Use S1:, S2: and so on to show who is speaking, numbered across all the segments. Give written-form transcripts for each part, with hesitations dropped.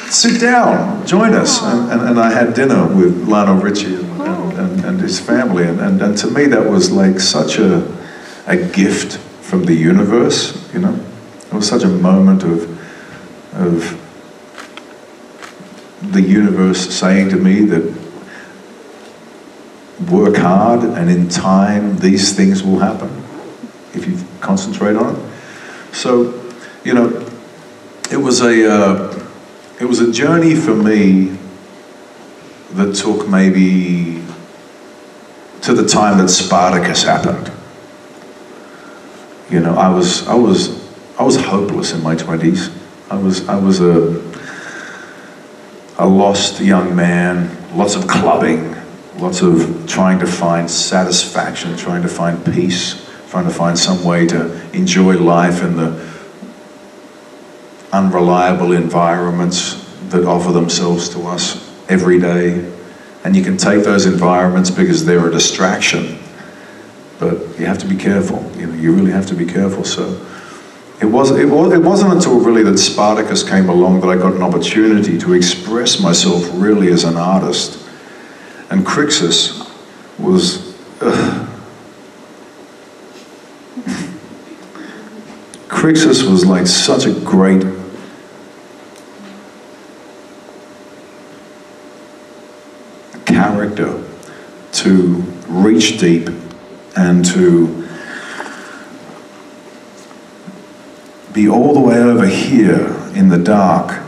S1: sit down, join us. And I had dinner with Lionel Richie and his family. And to me, that was like such a gift from the universe, you know? It was such a moment of the universe saying to me that work hard and in time these things will happen if you concentrate on it. So, you know, it was a journey for me that took maybe to the time that Spartacus happened. You know, I was hopeless in my 20s. I was a lost young man, lots of clubbing, lots of trying to find satisfaction, trying to find peace, trying to find some way to enjoy life in the unreliable environments that offer themselves to us every day. And you can take those environments because they're a distraction, but you have to be careful. You know, you really have to be careful. So it wasn't until really that Spartacus came along that I got an opportunity to express myself really as an artist. And Crixus was Crixus was like such a great character to reach deep and to be all the way over here in the dark,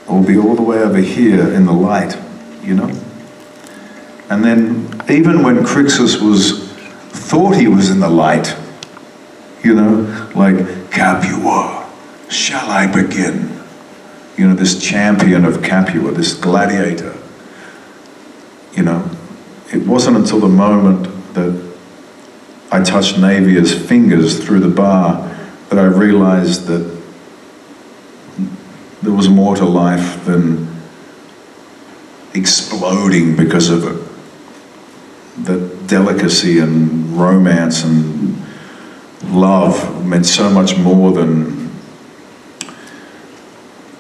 S1: or be all the way over here in the light, you know? And then even when Crixus thought he was in the light, you know, like, Capua, shall I begin? You know, this champion of Capua, this gladiator, you know, it wasn't until the moment that I touched Navia's fingers through the bar that I realized that there was more to life than exploding because of it. That delicacy and romance and love meant so much more than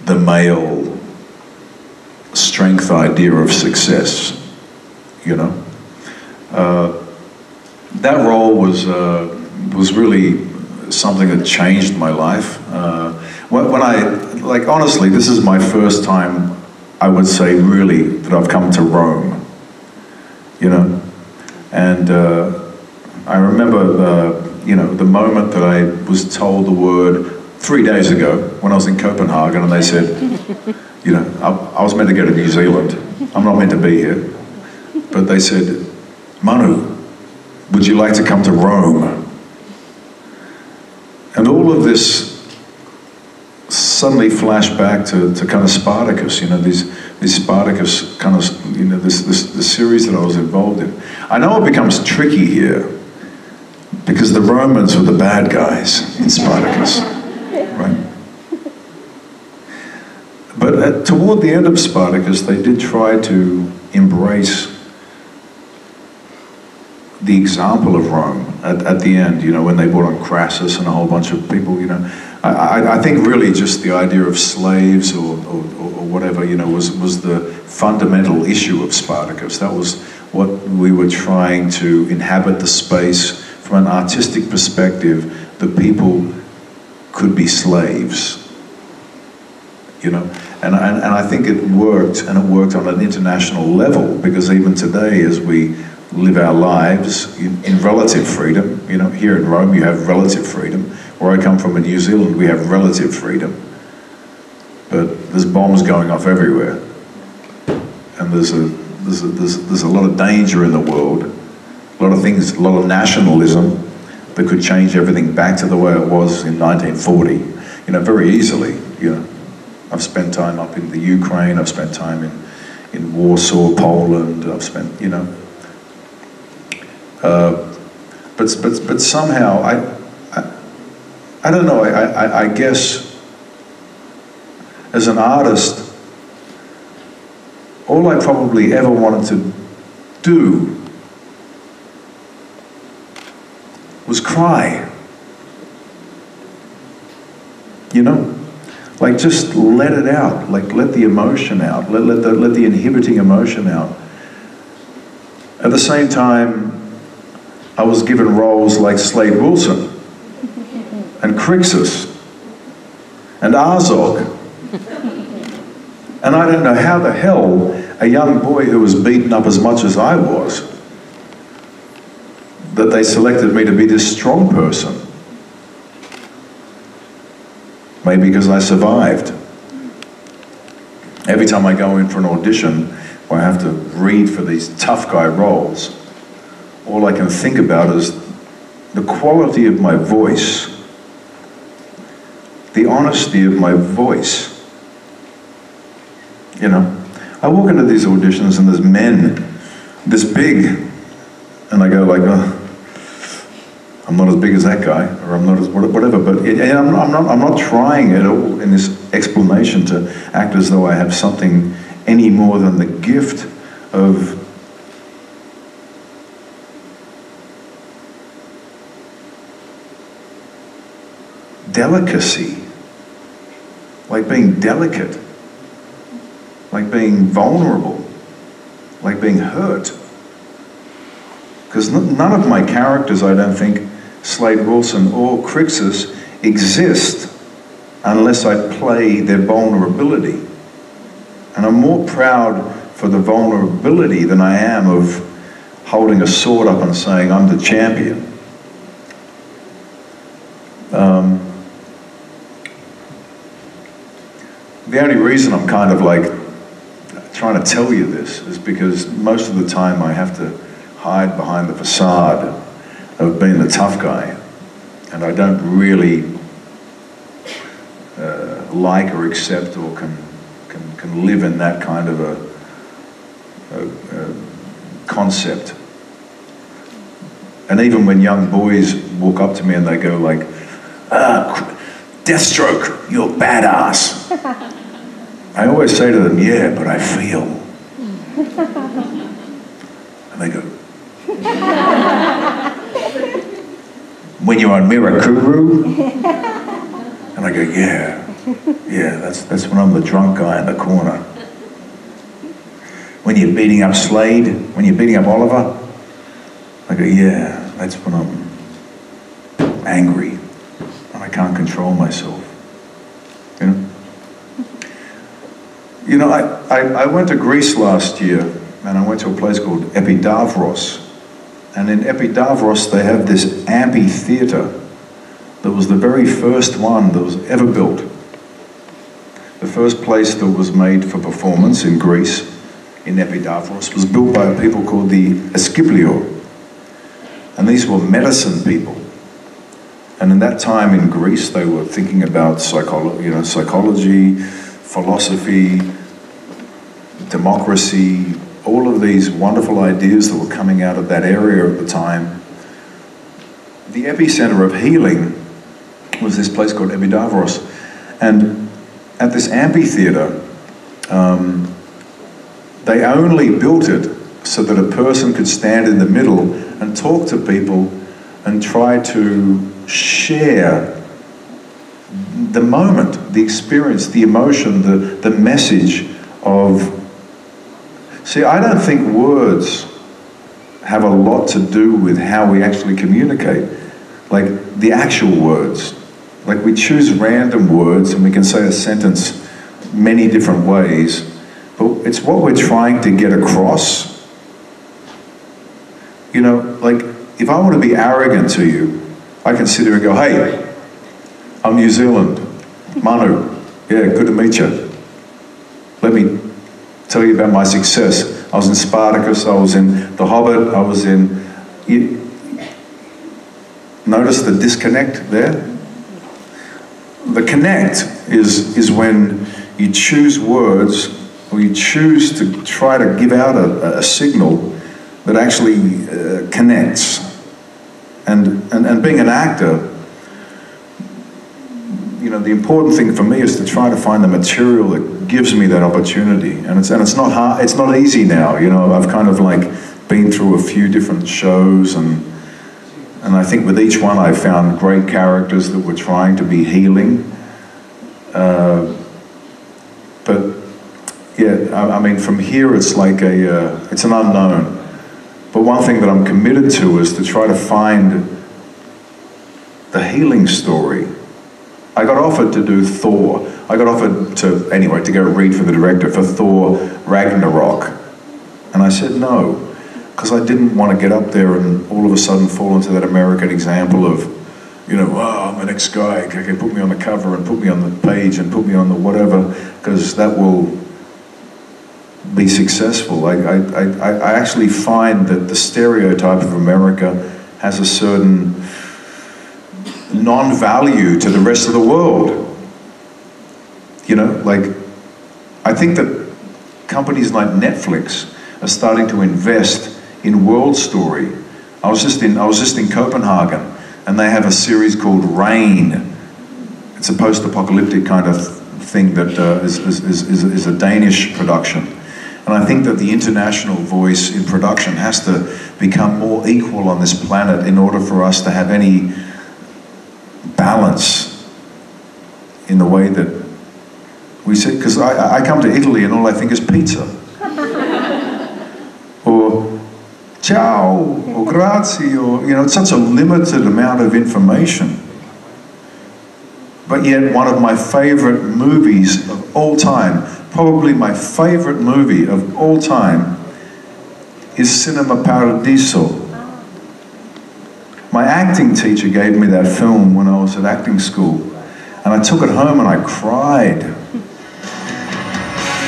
S1: the male strength idea of success, you know. That role was really something that changed my life. When I, like, honestly, this is my first time, I would say, really, that I've come to Rome, you know. And I remember, you know, the moment that I was told the word 3 days ago when I was in Copenhagen, and they said, you know, I was meant to go to New Zealand. I'm not meant to be here. But they said, Manu, would you like to come to Rome? And all of this suddenly flashed back to kind of Spartacus, you know, these Spartacus kind of, you know, this series that I was involved in. I know it becomes tricky here because the Romans were the bad guys in Spartacus, right? But toward the end of Spartacus, they did try to embrace the example of Rome at the end, you know, when they brought on Crassus and a whole bunch of people, you know. I think really just the idea of slaves or whatever, you know, was the fundamental issue of Spartacus. That was what we were trying to inhabit the space from an artistic perspective, that people could be slaves, you know. And I think it worked, and it worked on an international level, because even today, as we live our lives in relative freedom, you know, here in Rome you have relative freedom. Where I come from in New Zealand, we have relative freedom. But there's bombs going off everywhere. And there's a lot of danger in the world, a lot of things, a lot of nationalism that could change everything back to the way it was in 1940, you know, very easily, you know. I've spent time up in the Ukraine, I've spent time in Warsaw, Poland, I've spent, you know. But somehow, I don't know, I guess as an artist, all I probably ever wanted to do was cry. You know? Like, just let it out. Like, let the emotion out. Let the inhibiting emotion out. At the same time, I was given roles like Slade Wilson and Crixus and Arzog. And I don't know how the hell a young boy who was beaten up as much as I was, that they selected me to be this strong person. Maybe because I survived. Every time I go in for an audition, where I have to read for these tough guy roles, all I can think about is the quality of my voice, the honesty of my voice. You know, I walk into these auditions and there's men this big, and I go like, oh, I'm not as big as that guy, or I'm not as whatever. But I'm not trying at all in this explanation to act as though I have something any more than the gift of delicacy, like being delicate, like being vulnerable, like being hurt. Because none of my characters, I don't think, Slade Wilson or Crixus, exist unless I play their vulnerability. And I'm more proud for the vulnerability than I am of holding a sword up and saying, I'm the champion. The only reason I'm kind of like trying to tell you this is because most of the time I have to hide behind the facade of being the tough guy, and I don't really like or accept or can live in that kind of a concept. And even when young boys walk up to me and they go like, Deathstroke, you're badass. I always say to them, yeah, but I feel. And they go, when you're on Mirakuru? And I go, yeah, that's when I'm the drunk guy in the corner. When you're beating up Slade, when you're beating up Oliver? I go, yeah, that's when I'm angry and I can't control myself, you know? You know, I went to Greece last year, and I went to a place called Epidavros. And in Epidavros, they have this amphitheater that was the very first one that was ever built. The first place that was made for performance in Greece, in Epidavros, was built by people called the Esquiblio. And these were medicine people. And in that time in Greece, they were thinking about psychology, philosophy, democracy, all of these wonderful ideas that were coming out of that area at the time. The epicenter of healing was this place called Epidavros. And at this amphitheater, they only built it so that a person could stand in the middle and talk to people and try to share the moment, the experience, the emotion, the message of... See, I don't think words have a lot to do with how we actually communicate. Like, the actual words. Like, we choose random words and we can say a sentence many different ways, but it's what we're trying to get across. You know, like, if I want to be arrogant to you, I can sit here and go, hey, I'm New Zealand, Manu, yeah, good to meet you. Let me tell you about my success. I was in Spartacus, I was in The Hobbit, I was in... Notice the disconnect there? The connect is when you choose words, or you choose to try to give out a signal that actually connects. And being an actor, you know, the important thing for me is to try to find the material that gives me that opportunity. And it's not hard, it's not easy now, you know. I've kind of like been through a few different shows, and I think with each one I found great characters that were trying to be healing. But yeah, I mean, from here it's like it's an unknown. But one thing that I'm committed to is to try to find the healing story. I got offered to do Thor. I got offered to, anyway, to go read for the director for Thor Ragnarok. And I said no, because I didn't want to get up there and all of a sudden fall into that American example of, you know, oh, I'm the next guy, okay, put me on the cover and put me on the page and put me on the whatever, because that will be successful. I actually find that the stereotype of America has a certain non-value to the rest of the world. You know, like, I think that companies like Netflix are starting to invest in world story. I was just in Copenhagen, and they have a series called Rain. It's a post-apocalyptic kind of thing that is a Danish production. And I think that the international voice in production has to become more equal on this planet in order for us to have any balance in the way that we see. Because I come to Italy and all I think is pizza. Or ciao, or grazie, or, you know, it's such a limited amount of information. But yet one of my favorite movies of all time, probably my favorite movie of all time, is Cinema Paradiso. My acting teacher gave me that film when I was at acting school, and I took it home and I cried.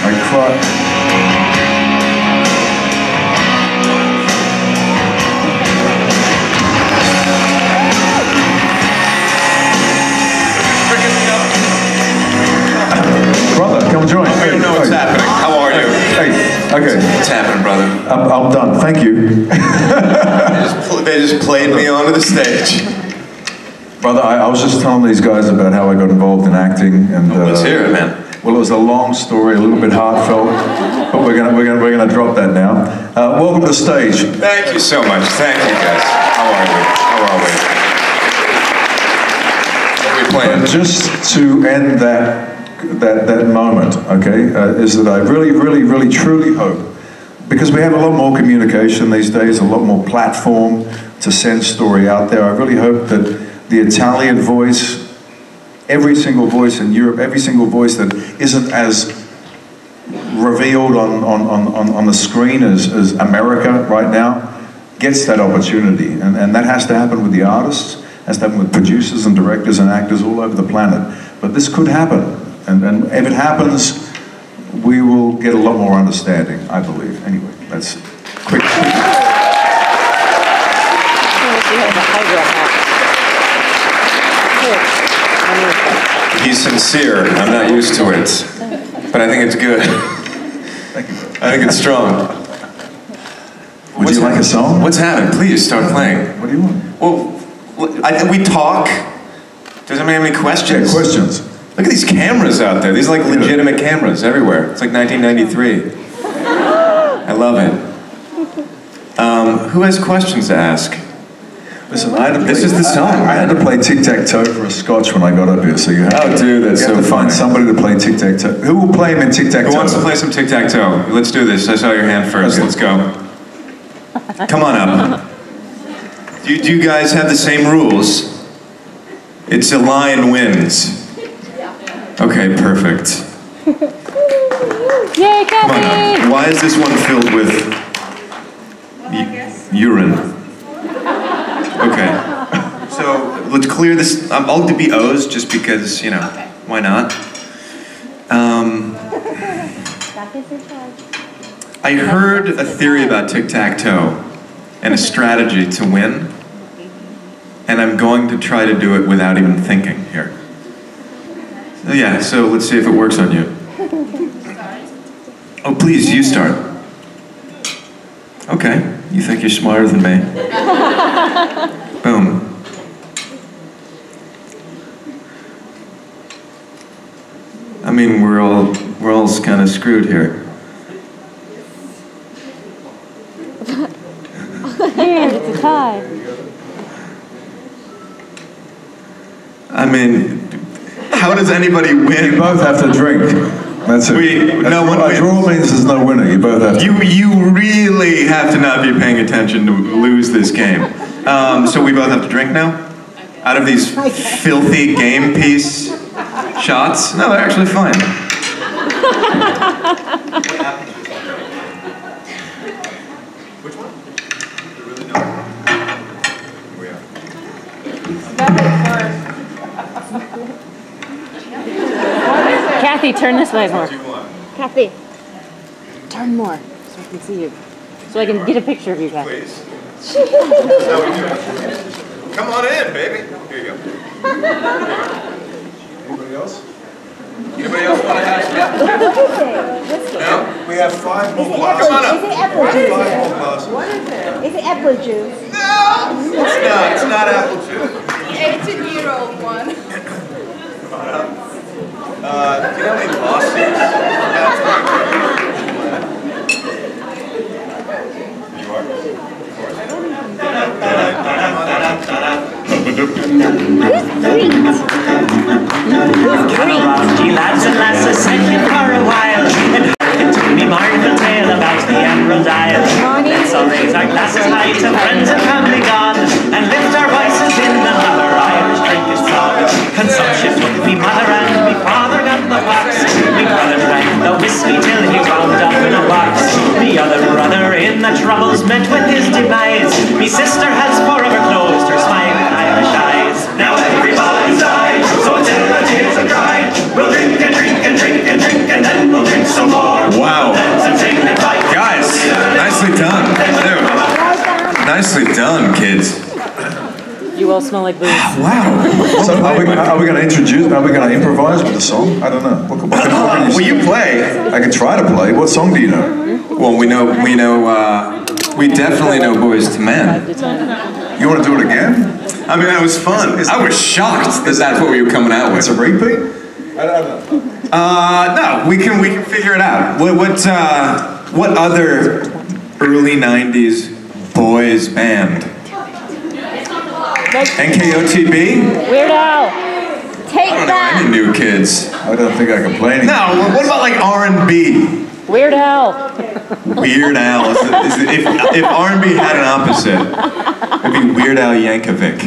S1: I cried. Brother, come join.
S2: I don't know what's happening. How are you?
S1: Hey, okay.
S2: What's happening, brother?
S1: I'm done, thank you.
S2: They just played me onto the stage.
S1: Brother, I was just telling these guys about how I got involved in acting, and
S2: let's hear it, man.
S1: Well, it was a long story, a little bit heartfelt, but we're gonna drop that now. Welcome to the stage.
S2: Thank you so much. Thank you, guys. How are we? How are we? What are we playing?
S1: But just to end that moment, okay, is that I really, truly hope, because we have a lot more communication these days, a lot more platform to send story out there. I really hope that the Italian voice, every single voice in Europe, every single voice that isn't as revealed on the screen as America right now, gets that opportunity. And that has to happen with the artists, has to happen with producers and directors and actors all over the planet. But this could happen. And if it happens, we will get a lot more understanding, I believe. Anyway, that's quick.
S2: He's sincere. I'm not used to it, but I think it's good.
S1: Thank you, brother.
S2: I think it's strong.
S1: Would you like a song?
S2: What's happening? Please start playing.
S1: What do you want?
S2: Well, we talk. Does anybody have any questions?
S1: Yeah, questions.
S2: Look at these cameras out there. These are like legitimate cameras everywhere. It's like 1993. I love it. Who has questions to ask?
S1: Listen,
S2: this is the song.
S1: I had to play tic-tac-toe for a scotch when I got up here, so you have
S2: Oh, dude, that's
S1: you
S2: so
S1: have to find somebody to play tic-tac-toe. Who will play him in tic-tac-toe?
S2: Who wants to play some tic-tac-toe? Let's do this. I saw your hand first. Let's go. Come on up. Do you guys have the same rules? It's a lion wins. Okay, perfect.
S3: Yay,
S2: Come on
S3: Kathy!
S2: up. Why is this one filled with urine? Okay. So let's clear this. I'll be O's just because, you know, why not? I heard a theory about tic-tac-toe and a strategy to win, and I'm going to try to do it without even thinking here. Yeah, so let's see if it works on you. Oh, please, you start. Okay, you think you're smarter than me. Boom. I mean, we're all kind of screwed here.
S3: And it's a tie.
S2: I mean, how does anybody win?
S1: You both have to drink. That's it.
S2: No one wins.
S1: A draw means there's no winner. You both have to.
S2: You really have to not be paying attention to lose this game. So we both have to drink now? Out of these filthy game piece shots? No, they're actually fine. Which one? You really know? Here we are.
S3: Kathy, turn this way more.
S4: Kathy.
S3: Turn more so I can see you. So I can get a picture of you guys.
S2: Please. Come on in, baby. Here you go.
S1: Anybody else?
S2: Anybody else want to have some? No?
S1: We have 5 more glasses.
S2: Come on up.
S4: Is it apple juice?
S1: 5 more glasses.
S4: Is it apple juice?
S2: No! It's not. It's not apple juice.
S5: 18-year-old one.
S2: Do you know any lawsuits? You are?
S6: Lads and lasses second for a while, and hearken to me mournful tale about the Emerald Isle. Let's all raise our glasses high to friends and family gone, and lift our voices in another Irish drinker's song. Consumption took me mother and me father got the box. Me brother drank the whiskey till he wound up in a box. Me other brother in the troubles met with his demise. Me sister has forever closed her smiling Irish eyes. Now everybody's died, so till the tears are dried, we'll drink and drink and drink and drink, and then we'll drink some more.
S2: Wow. Guys, nicely done. Dude. Nicely done, kids.
S3: You all smell like booze.
S2: Wow.
S1: So are we going to introduce? Are we going to improvise with the song? I don't know. What can
S2: Well, you play.
S1: I can try to play. What song do you know?
S2: Well, we definitely know Boys to Men.
S1: You want to do it again?
S2: I mean, that was fun. I was shocked that that's what we were coming out with.
S1: It's a repeat. I don't know.
S2: No, we can figure it out. What other early '90s boys band? NKOTB?
S3: Weird Al.
S4: Take
S2: I don't know
S4: that.
S2: any new kids.
S1: I don't think I can play anything.
S2: No, what about like R&B?
S3: Weird Al.
S2: Weird Al. If R&B had an opposite, it'd be Weird Al Yankovic.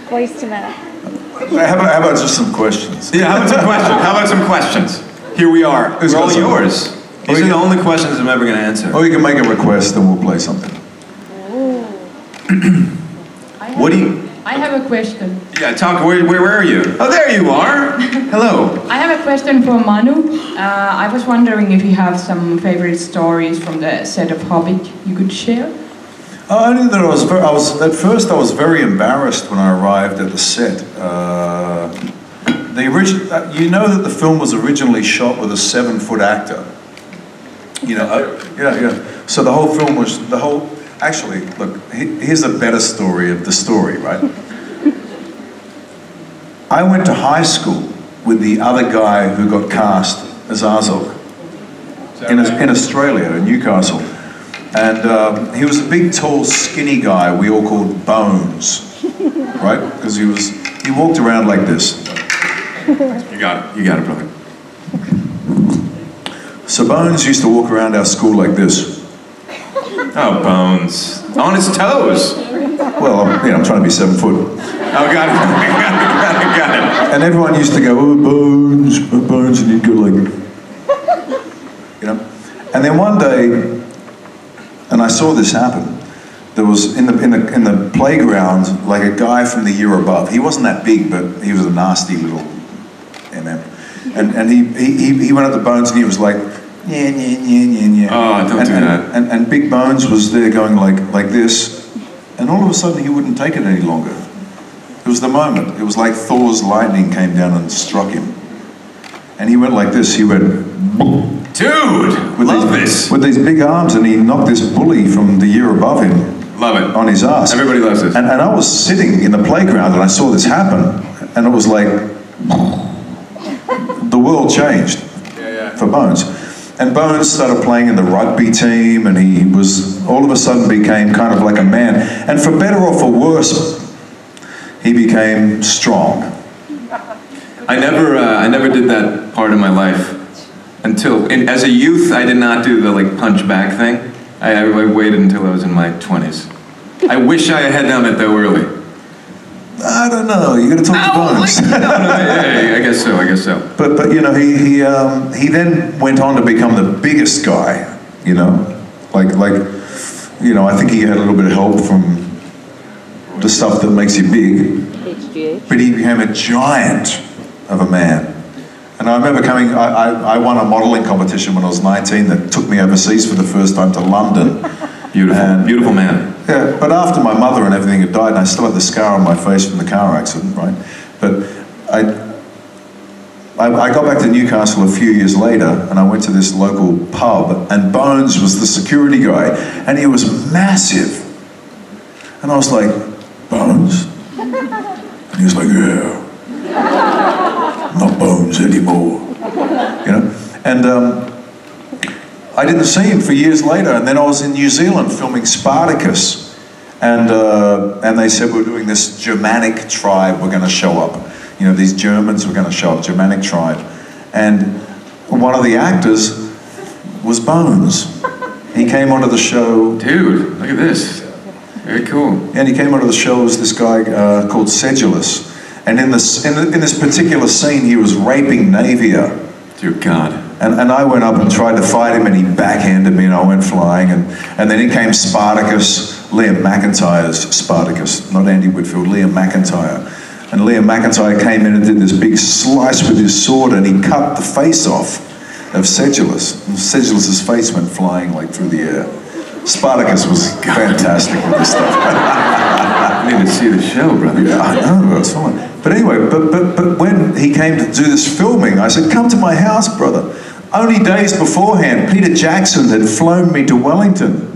S4: Voice to mouth.
S1: How about just some questions?
S2: Yeah, how about some questions? Here we are. They're all yours. These are the only questions I'm ever going to answer.
S1: Or you can make a request and we'll play something.
S2: What do you...
S5: I have a question.
S2: Yeah, talk. Where are you? Oh, there you are. Hello.
S5: I have a question for Manu. I was wondering if you have some favorite stories from the set of Hobbit you could share?
S1: I knew that at first I was very embarrassed when I arrived at the set. You know that the film was originally shot with a 7-foot actor. You know, yeah. So the whole film was actually, look, here's a better story of the story, right? I went to high school with the other guy who got cast as Azog in Australia, in Newcastle. And he was a big, tall, skinny guy we all called Bones, right? Because he walked around like this.
S2: You got it, brother.
S1: So Bones used to walk around our school like this.
S2: Oh, Bones. On his toes.
S1: Well, I'm trying to be 7 foot.
S2: Oh, got it. got it.
S1: And everyone used to go, oh, Bones, and he'd go like, And then one day, and I saw this happen. There was in the playground like a guy from the year above. He wasn't that big, but he was a nasty little MM. And he went up to Bones and he was like, yeah.
S2: Oh, don't do that.
S1: And Big Bones was there going like this, and all of a sudden he wouldn't take it any longer. It was the moment. It was like Thor's lightning came down and struck him, and he went like this. He went,
S2: dude,
S1: with these big arms, and he knocked this bully from the year above him.
S2: Love it.
S1: On his ass.
S2: Everybody loves this.
S1: And I was sitting in the playground and I saw this happen, and it was like the world changed for Bones. And Bones started playing in the rugby team, and he was all of a sudden became kind of like a man. And for better or for worse, he became strong.
S2: I never did that part of my life until, as a youth, I did not do the like punch back thing. I waited until I was in my 20s. I wish I had done it though early.
S1: I don't know. You're going to talk to Bones.
S2: I guess so.
S1: But you know, he then went on to become the biggest guy. You know, like you know, I think he had a little bit of help from the stuff that makes you big.
S3: HGH.
S1: But he became a giant of a man. And I remember I won a modelling competition when I was 19 that took me overseas for the first time to London.
S2: Beautiful man.
S1: Yeah, but after my mother and everything had died, and I still had the scar on my face from the car accident, right? But I got back to Newcastle a few years later, and I went to this local pub, and Bones was the security guy, and he was massive. And I was like, Bones? And he was like, yeah. Not Bones anymore. You know? And I didn't see him for years later, and then I was in New Zealand filming Spartacus, and they said we're doing this Germanic tribe, we're going to show up. You know, these Germans were going to show up, Germanic tribe. And one of the actors was Bones. He came onto the show.
S2: Dude, look at this. Very cool.
S1: And he came onto the show as this guy called Sedulous. And in this particular scene, he was raping Navia.
S2: Dear God.
S1: And I went up and tried to fight him, and he backhanded me, and I went flying. And then in came Spartacus, Liam McIntyre's Spartacus, not Andy Whitfield, Liam McIntyre. And Liam McIntyre came in and did this big slice with his sword, and he cut the face off of Sedulous. And Sedulous's face went flying like through the air. Spartacus was fantastic with this stuff.
S2: I need to see the show, brother.
S1: Yeah, I know, it was fun. But anyway, but when he came to do this filming, I said, come to my house, brother. Only days beforehand, Peter Jackson had flown me to Wellington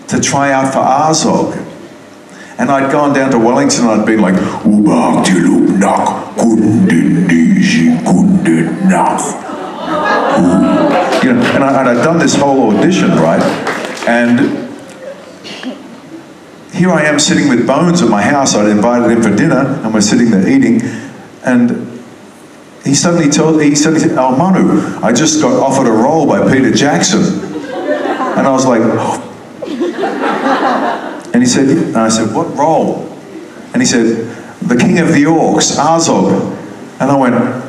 S1: to try out for Azog. And I'd gone down to Wellington and I'd been like, you know, and I'd done this whole audition, right? And here I am sitting with Bones at my house. I'd invited him for dinner, and we're sitting there eating, and he suddenly said, oh, Manu, I just got offered a role by Peter Jackson. And I was like, oh. And he said, and I said, what role? And he said, the King of the Orcs, Azog. And I went,
S2: oh,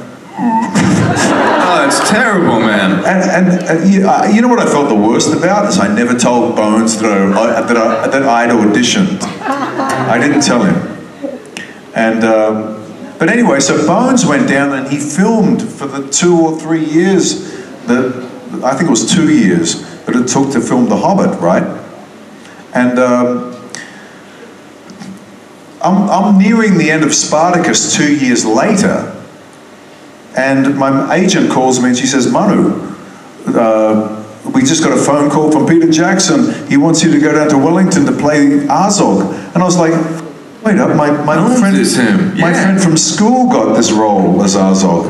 S2: that's terrible, man.
S1: And you know what I felt the worst about is I never told Bones that I'd auditioned. I didn't tell him. And but anyway, so Bones went down and he filmed for the 2 or 3 years that I think it was 2 years that it took to film The Hobbit, right? And I'm nearing the end of Spartacus 2 years later. And my agent calls me and she says, Manu, we just got a phone call from Peter Jackson. He wants you to go down to Wellington to play Azog. And I was like, wait up, my friend from school got this role as Azog.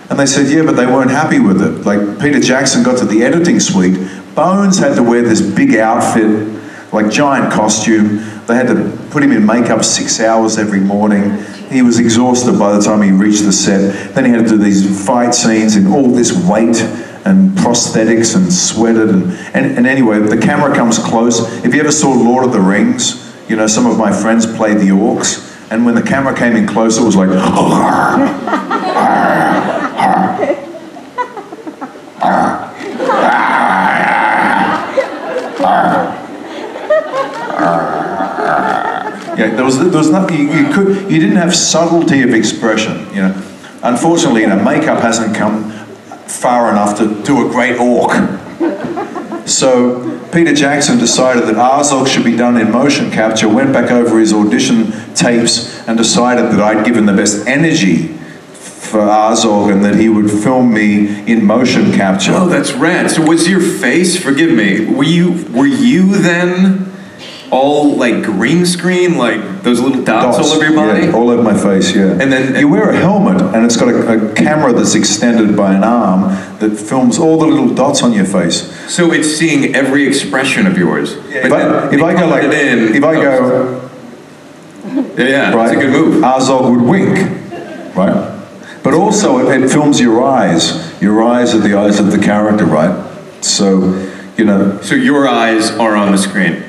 S1: And they said, yeah, but they weren't happy with it. Like, Peter Jackson got to the editing suite. Bones had to wear this big outfit, like giant costume. They had to put him in makeup 6 hours every morning. He was exhausted by the time he reached the set. Then he had to do these fight scenes in all this weight and prosthetics and sweated. And anyway, the camera comes close. If you ever saw Lord of the Rings, you know, some of my friends played the orcs. And when the camera came in close, it was like, yeah, there was nothing, you didn't have subtlety of expression, you know. Unfortunately, you know, makeup hasn't come far enough to do a great orc. So Peter Jackson decided that Azog should be done in motion capture, went back over his audition tapes and decided that I'd given the best energy for Azog and that he would film me in motion capture.
S2: Oh, that's rad. So was your face, forgive me, were you then all like green screen, like those little dots all over your body?
S1: Yeah, all over my face, yeah.
S2: And then
S1: you wear a helmet and it's got a camera that's extended by an arm that films all the little dots on your face.
S2: So it's seeing every expression of yours.
S1: Yeah, if I go like, if I go,
S2: yeah,
S1: right,
S2: that's a good move.
S1: Azog would wink, right? But also it films your eyes. Your eyes are the eyes of the character, right? So, you know.
S2: So your eyes are on the screen.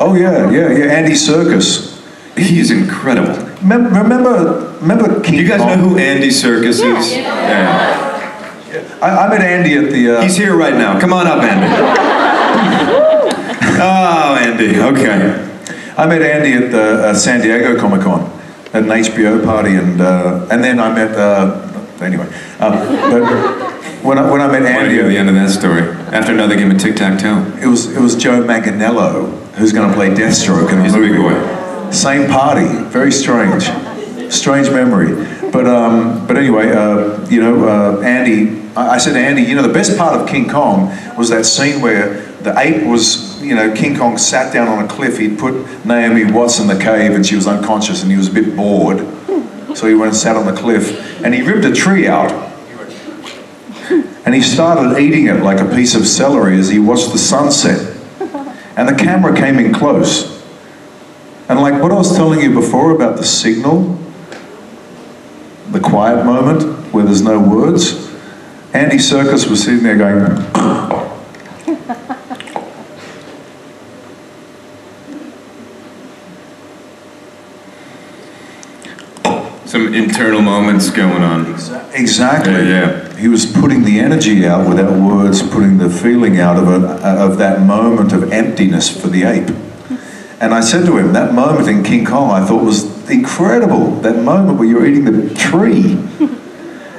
S1: Oh yeah. Andy Serkis.
S2: He's incredible.
S1: Remember King
S2: Do you guys
S1: Kong?
S2: know who Andy Serkis is? Yeah.
S1: I met Andy at the...
S2: He's here right now. Come on up, Andy. Oh, Andy, okay.
S1: I met Andy at the San Diego Comic-Con at an HBO party, and then I met... anyway. But when I met
S2: I want to
S1: Andy...
S2: hear the end of that story. After another game of tic-tac-toe.
S1: It was Joe Manganiello, who's going to play Deathstroke in the
S2: He's a
S1: movie.
S2: big boy.
S1: Same party. Very strange. Strange memory. But anyway, Andy... I said to Andy, you know, the best part of King Kong was that scene where the ape was, you know, King Kong sat down on a cliff. He'd put Naomi Watts in the cave and she was unconscious and he was a bit bored. So he went and sat on the cliff and he ripped a tree out and he started eating it like a piece of celery as he watched the sunset. And the camera came in close. And like what I was telling you before about the signal, the quiet moment where there's no words, Andy Serkis was sitting there going...
S2: Some internal moments going on.
S1: Exactly.
S2: Yeah.
S1: He was putting the energy out without words, putting the feeling out of that moment of emptiness for the ape. And I said to him, that moment in King Kong I thought was incredible. That moment where you're eating the tree.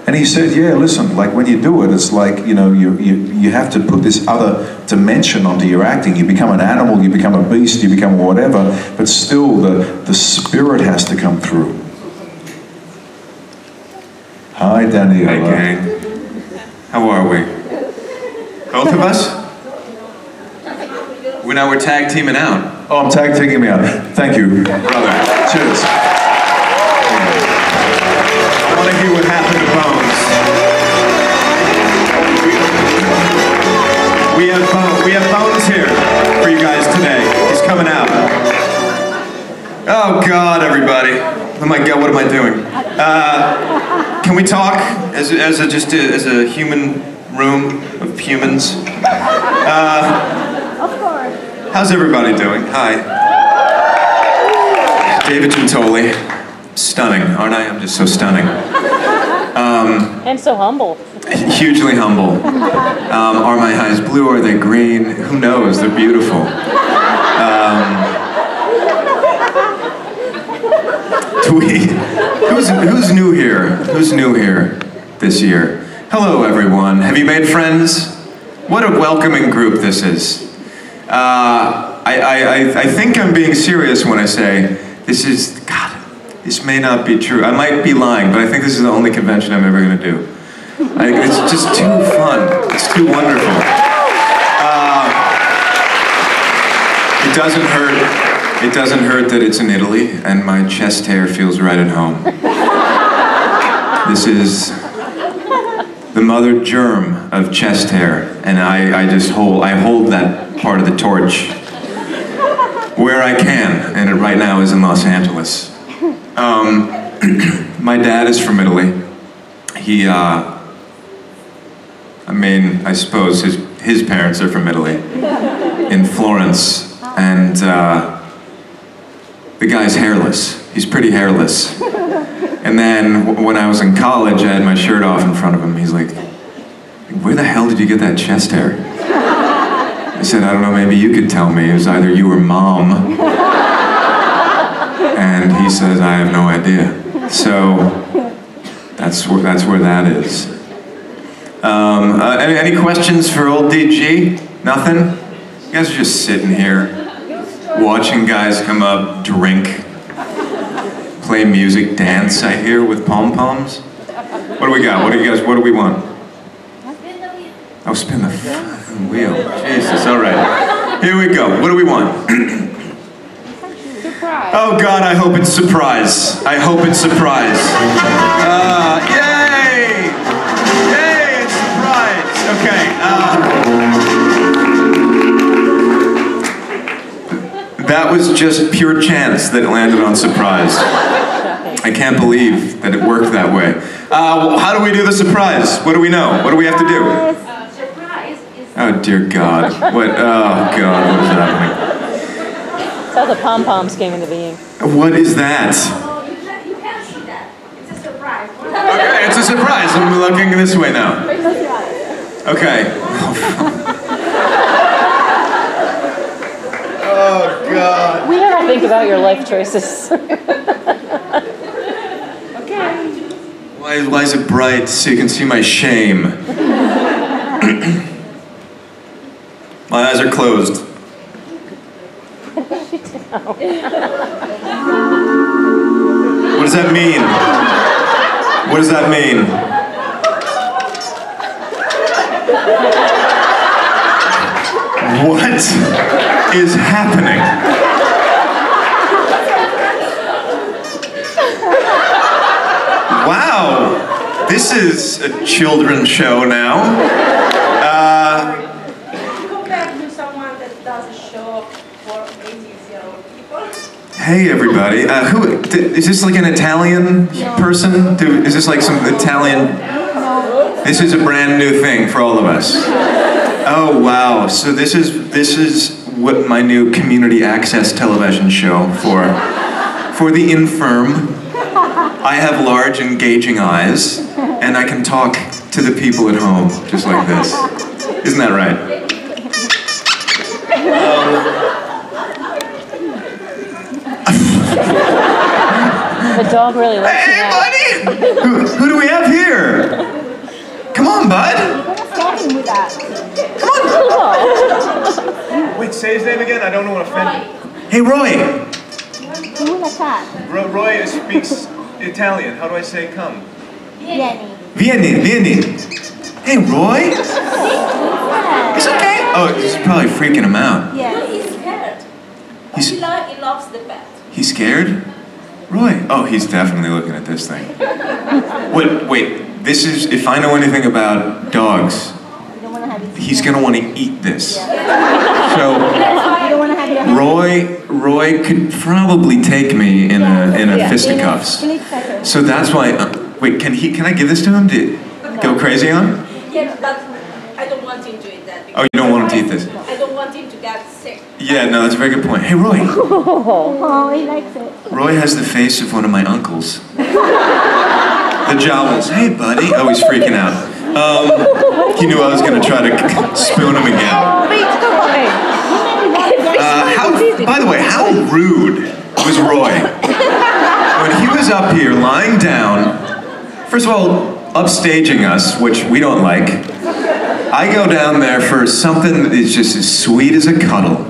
S1: And he said, yeah, listen, like when you do it, it's like, you know, you have to put this other dimension onto your acting. You become an animal, you become a beast, you become whatever, but still the spirit has to come through. Hi, Danny.
S2: Hi, gang. How are we? Both of us? We're tag teaming out.
S1: Oh, I'm tag teaming me out. Thank you.
S2: Brother.
S1: Cheers.
S2: I want to hear what happened to Bones. We have Bones here for you guys today. He's coming out. Oh God, everybody. Oh my God, what am I doing? Can we talk as a human room of humans?
S4: Of course.
S2: How's everybody doing? Hi. David Gentoli. Stunning, aren't I? I'm just so stunning.
S3: And so humble.
S2: Hugely humble. Are my eyes blue? Are they green? Who knows? They're beautiful. Who's new here? Who's new here this year? Hello, everyone. Have you made friends? What a welcoming group this is. I think I'm being serious when I say this is, God, this may not be true. I might be lying, but I think this is the only convention I'm ever going to do. It's just too fun. It's too wonderful. It doesn't hurt. It doesn't hurt that it's in Italy, and my chest hair feels right at home. This is the mother germ of chest hair, and I hold that part of the torch where I can, and it right now is in Los Angeles. My dad is from Italy. He, I suppose his parents are from Italy, in Florence, and the guy's hairless. He's pretty hairless. And then when I was in college, I had my shirt off in front of him. He's like, where the hell did you get that chest hair? I said, I don't know, maybe you could tell me. It was either you or Mom. And he says, I have no idea. So that's where that is. Any questions for old DG? Nothing? You guys are just sitting here, watching guys come up, drink, play music, dance, I hear, with pom-poms. What do we got? What do we want? Oh, spin the fucking wheel. Jesus, all right. Here we go. What do we want?
S3: Surprise.
S2: Oh God, I hope it's surprise. I hope it's surprise. Yay! Yay, it's surprise. Okay. That was just pure chance that it landed on surprise. I can't believe that it worked that way. How do we do the surprise? What do we know? What do we have to do?
S4: Surprise is
S2: Oh dear God! What? Oh God! What is happening?
S3: That's how the pom-poms came into being.
S2: What is that?
S4: you can't see that. It's a surprise.
S2: Okay, it's a surprise. I'm looking this way now. Okay. Oh God.
S3: We never think about your life choices.
S2: Why is it bright so you can see my shame? My eyes are closed. What does that mean? What does that mean? What is happening? Wow, this is a children's show now.
S4: Compared to someone that does a show for 80-year-old people.
S2: Hey everybody, is this like an Italian person? Is this like some Italian? This is a brand new thing for all of us. Oh wow, so this is what my new community access television show for the infirm. I have large, engaging eyes, and I can talk to the people at home, just like this. Isn't that right?
S3: The dog really likes you
S2: Hey,
S3: now.
S2: buddy! Who do we have here? Come on, bud!
S4: Starting with that.
S2: Wait, say his name again? I don't want to offend you. Hey, Roy!
S4: Who will attack?
S2: Roy speaks Italian. How do I say come?
S4: Vieni.
S2: Vieni. Hey, Roy? It's okay. Oh, this is probably freaking him out.
S4: Yeah.
S7: He's scared.
S2: He's-
S7: He loves the pet.
S2: He's scared? Roy? Oh, he's definitely looking at this thing. Wait, this is, if I know anything about dogs,
S4: You don't want to have it.
S2: he's gonna want to eat this. So,
S4: You don't want to have it.
S2: Roy could probably take me in a fisticuffs. So that's why, wait, can I give this to him to go crazy on?
S7: Yeah, but I don't want him to eat that.
S2: Oh, you don't want him to eat this?
S7: I don't want him to get sick.
S2: Yeah, no, that's a very good point. Hey, Roy.
S4: Oh, he likes it.
S2: Roy has the face of one of my uncles. The jowls. Hey, buddy. Oh, he's freaking out. He knew I was going to try to spoon him again. By the way, how rude was Roy? When he was up here lying down, first of all, upstaging us, which we don't like. I go down there for something that is just as sweet as a cuddle.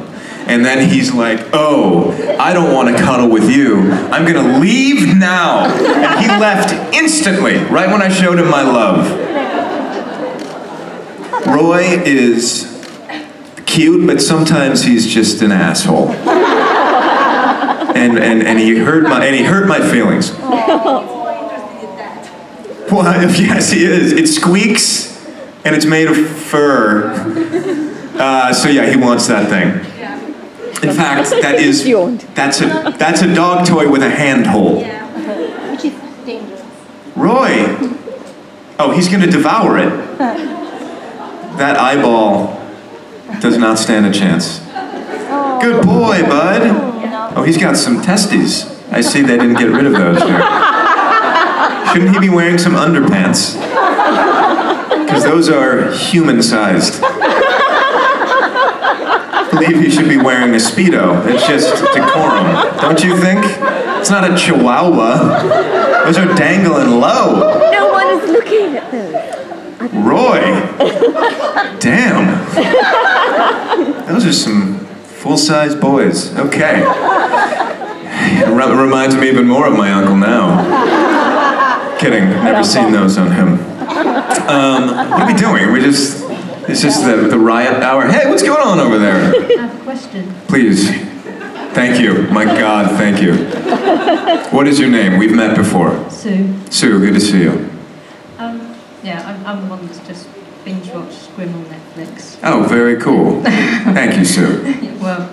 S2: And then he's like, oh, I don't want to cuddle with you. I'm going to leave now. And he left instantly, right when I showed him my love. Roy is cute, but sometimes he's just an asshole. And he hurt my feelings. Well, yes, he is. It squeaks, and it's made of fur. So yeah, he wants that thing. In fact, that's a dog toy with a handhold.
S4: Which is dangerous.
S2: Roy! Oh, he's gonna devour it. That eyeball does not stand a chance. Good boy, bud. Oh, he's got some testes. I see they didn't get rid of those there. Shouldn't he be wearing some underpants? Because those are human-sized. I believe he should be wearing a Speedo. It's just decorum, don't you think? It's not a chihuahua. Those are dangling low.
S4: No one is looking at them.
S2: Roy! Damn. Those are some full-size boys. Okay. It reminds me even more of my uncle now. Kidding, never seen those on him. What are we doing? It's just the riot hour. Hey, what's going on over there?
S8: I have a question.
S2: Please. Thank you. My God, thank you. What is your name? We've met before.
S8: Sue.
S2: Sue, good to see you.
S8: I'm the one that's just binge-watched Scrim on Netflix.
S2: Oh, very cool. Thank you, Sue.
S8: Well,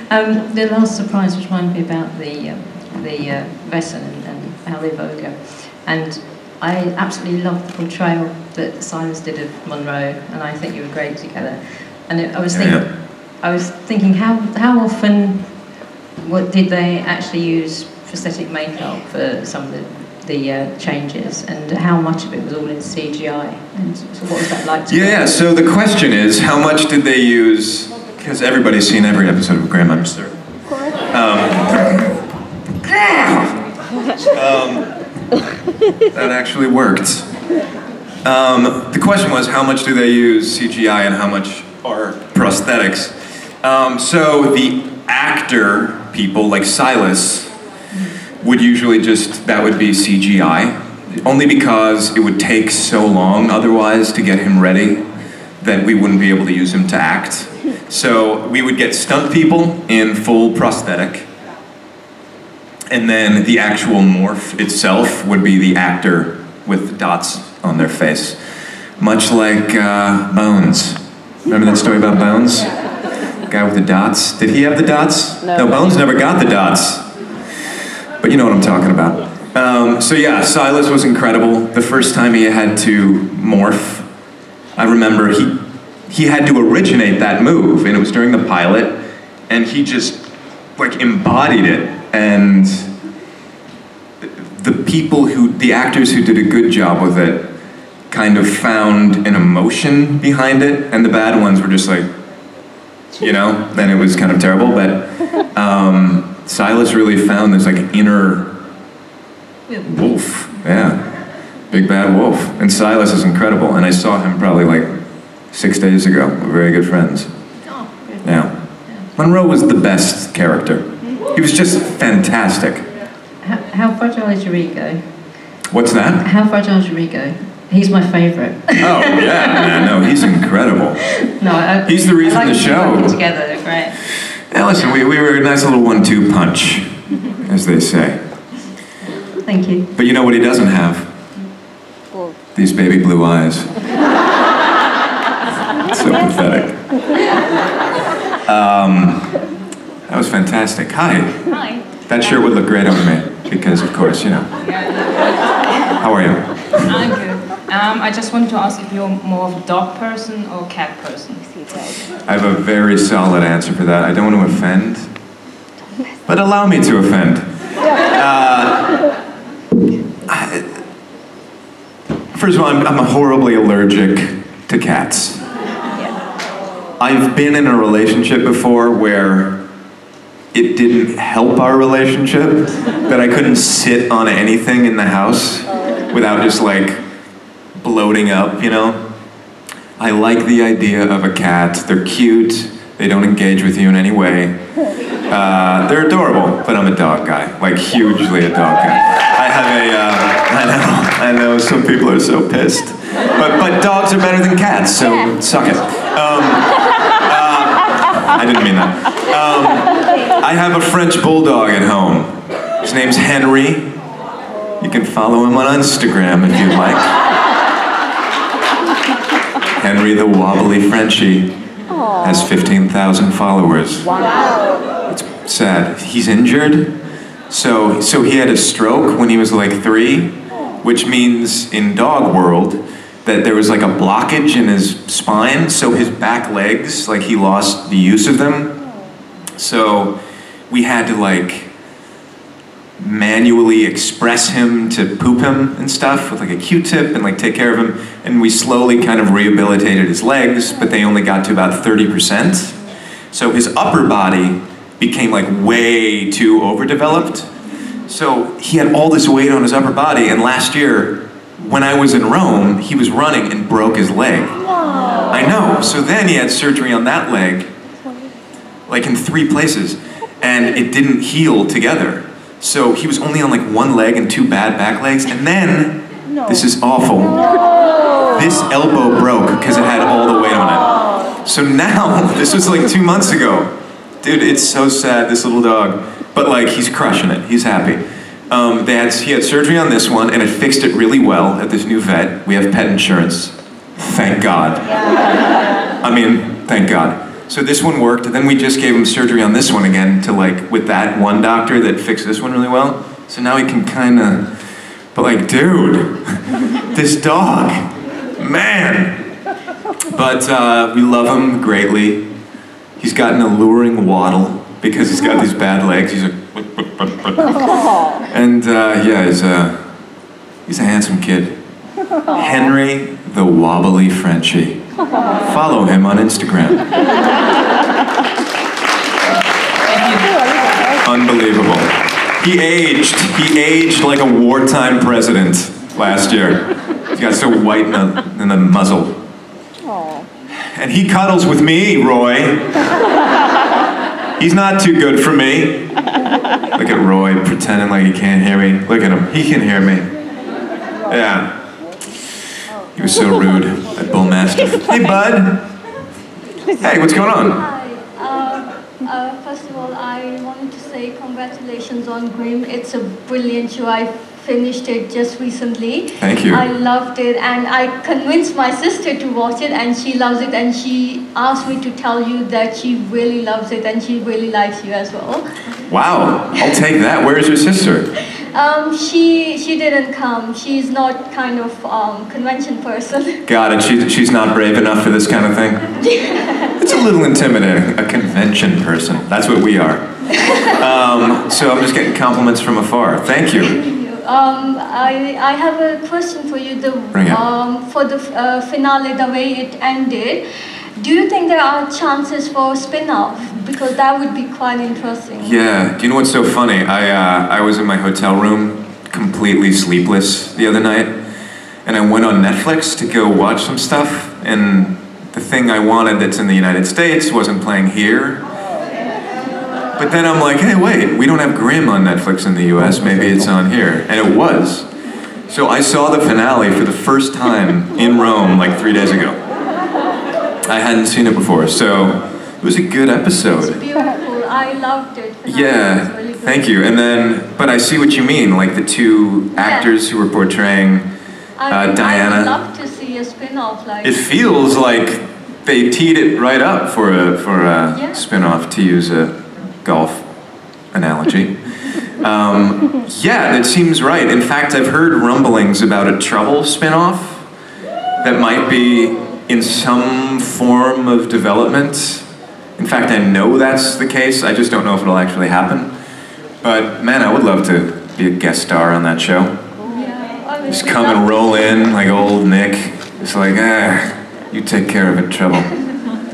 S8: the last surprise reminded me about the Vesson and how they vogue. And I absolutely loved the portrayal that Silas did of Monroe, and I think you were great together. And I was thinking, how often did they actually use prosthetic makeup for some of the changes, and how much of it was all in CGI, and so what was that like to
S2: Yeah, so the question is, how much did they use, because everybody's seen every episode of Grandmaster. That actually worked. The question was, how much do they use CGI and how much are prosthetics? So the actor people, like Silas, would usually that would be CGI, only because it would take so long otherwise to get him ready that we wouldn't be able to use him to act. So we would get stunt people in full prosthetic, and then the actual morph itself would be the actor with the dots on their face. Much like Bones. Remember that story about Bones? The guy with the dots? Did he have the dots? No, Bones never got the dots. But you know what I'm talking about. So yeah, Silas was incredible. The first time he had to morph, I remember he had to originate that move, and it was during the pilot, and he just like embodied it, and the actors who did a good job with it kind of found an emotion behind it, and the bad ones were just like, you know, then it was kind of terrible, but Silas really found this like inner wolf, yeah, big bad wolf, and Silas is incredible, and I saw him probably like 6 days ago. We're very good friends.
S8: Oh, good.
S2: Yeah. Monroe was the best character. He was just fantastic.
S8: How fragile is your ego?
S2: What's that?
S8: How fragile is your ego? He's my favourite.
S2: Oh yeah, man, no, he's incredible.
S8: No,
S2: he's the reason
S8: the
S2: show.
S8: Working together, they're great.
S2: Yeah, listen, we were a nice little 1-2 punch, as they say.
S8: Thank you.
S2: But you know what he doesn't have? These baby blue eyes. So pathetic. That was fantastic. Hi.
S8: Hi.
S2: That shirt would look great on me, because of course, you know. How are you?
S5: I'm good. I just wanted to ask if you're more of a dog person or cat person.
S2: I have a very solid answer for that. I don't want to offend, but allow me to offend. First of all, I'm horribly allergic to cats. I've been in a relationship before where it didn't help our relationship, that I couldn't sit on anything in the house without just like bloating up, you know? I like the idea of a cat. They're cute, they don't engage with you in any way. They're adorable, but I'm a dog guy, like hugely a dog guy. I have I know some people are so pissed, but dogs are better than cats, so suck it. I didn't mean that. I have a French bulldog at home. His name's Henry. You can follow him on Instagram if you'd like. Henry the wobbly Frenchie has 15,000 followers.
S3: Wow.
S2: It's sad. He's injured. So he had a stroke when he was like 3, which means in dog world that there was like a blockage in his spine, so his back legs, like he lost the use of them. So we had to like manually express him to poop him and stuff with like a Q-tip and like take care of him. And we slowly kind of rehabilitated his legs, but they only got to about 30%. So his upper body became like way too overdeveloped. So he had all this weight on his upper body, and last year, when I was in Rome, he was running and broke his leg.
S3: Wow.
S2: I know. So then he had surgery on that leg, like in 3 places, and it didn't heal together. So he was only on like 1 leg and 2 bad back legs, and then, this is awful, this elbow broke because it had all the weight on it. So now, this was like 2 months ago. Dude, it's so sad, this little dog. But like, he's crushing it, he's happy. He had surgery on this one, and it fixed it really well at this new vet. We have pet insurance. Thank God. I mean, thank God. So this one worked, and then we just gave him surgery on this one again to like, with that one doctor that fixed this one really well. So now he can kind of But like, dude, this dog, man. But we love him greatly. He's got an alluring waddle because he's got these bad legs. He's like, and yeah, he's a handsome kid. Henry the Wobbly Frenchie. Follow him on Instagram. Unbelievable. He aged like a wartime president last year. He got so white in the muzzle. And he cuddles with me, Roy. He's not too good for me. Look at Roy pretending like he can't hear me. Look at him, he can hear me. Yeah. He was so rude, that bull mastiff. Hey, bud. Hey, what's going on?
S9: Hi. First of all, I wanted to say congratulations on Grimm. It's a brilliant show. I finished it just recently.
S2: Thank you.
S9: I loved it, and I convinced my sister to watch it, and she loves it, and she asked me to tell you that she really loves it, and she really likes you as well.
S2: Wow, I'll take that. Where is your sister?
S9: She didn't come. She's not kind of convention person.
S2: Got it. She's not brave enough for this kind of thing? It's a little intimidating. A convention person. That's what we are. So I'm just getting compliments from afar. Thank you.
S9: I have a question for you. For the finale, the way it ended, do you think there are chances for spin-off? Because that would be quite interesting.
S2: Yeah. Do you know what's so funny? I was in my hotel room, completely sleepless the other night, and I went on Netflix to go watch some stuff, and the thing I wanted that's in the United States wasn't playing here. But then I'm like, hey, wait, we don't have Grimm on Netflix in the US, maybe it's on here. And it was. So I saw the finale for the first time in Rome like 3 days ago. I hadn't seen it before, so it was a good episode.
S9: It's beautiful. I loved it.
S2: Yeah, really thank you. And then, but I see what you mean, like the two actors who were portraying Diana.
S9: I would love to see a spin-off. Like
S2: it feels like they teed it right up for a spin-off, to use a golf analogy. Yeah, that seems right. In fact, I've heard rumblings about a Trouble spin-off that might be in some form of development. In fact, I know that's the case. I just don't know if it'll actually happen. But man, I would love to be a guest star on that show.
S9: Yeah,
S2: Just come and roll in like old Nick. It's like, you take care of it, Trouble.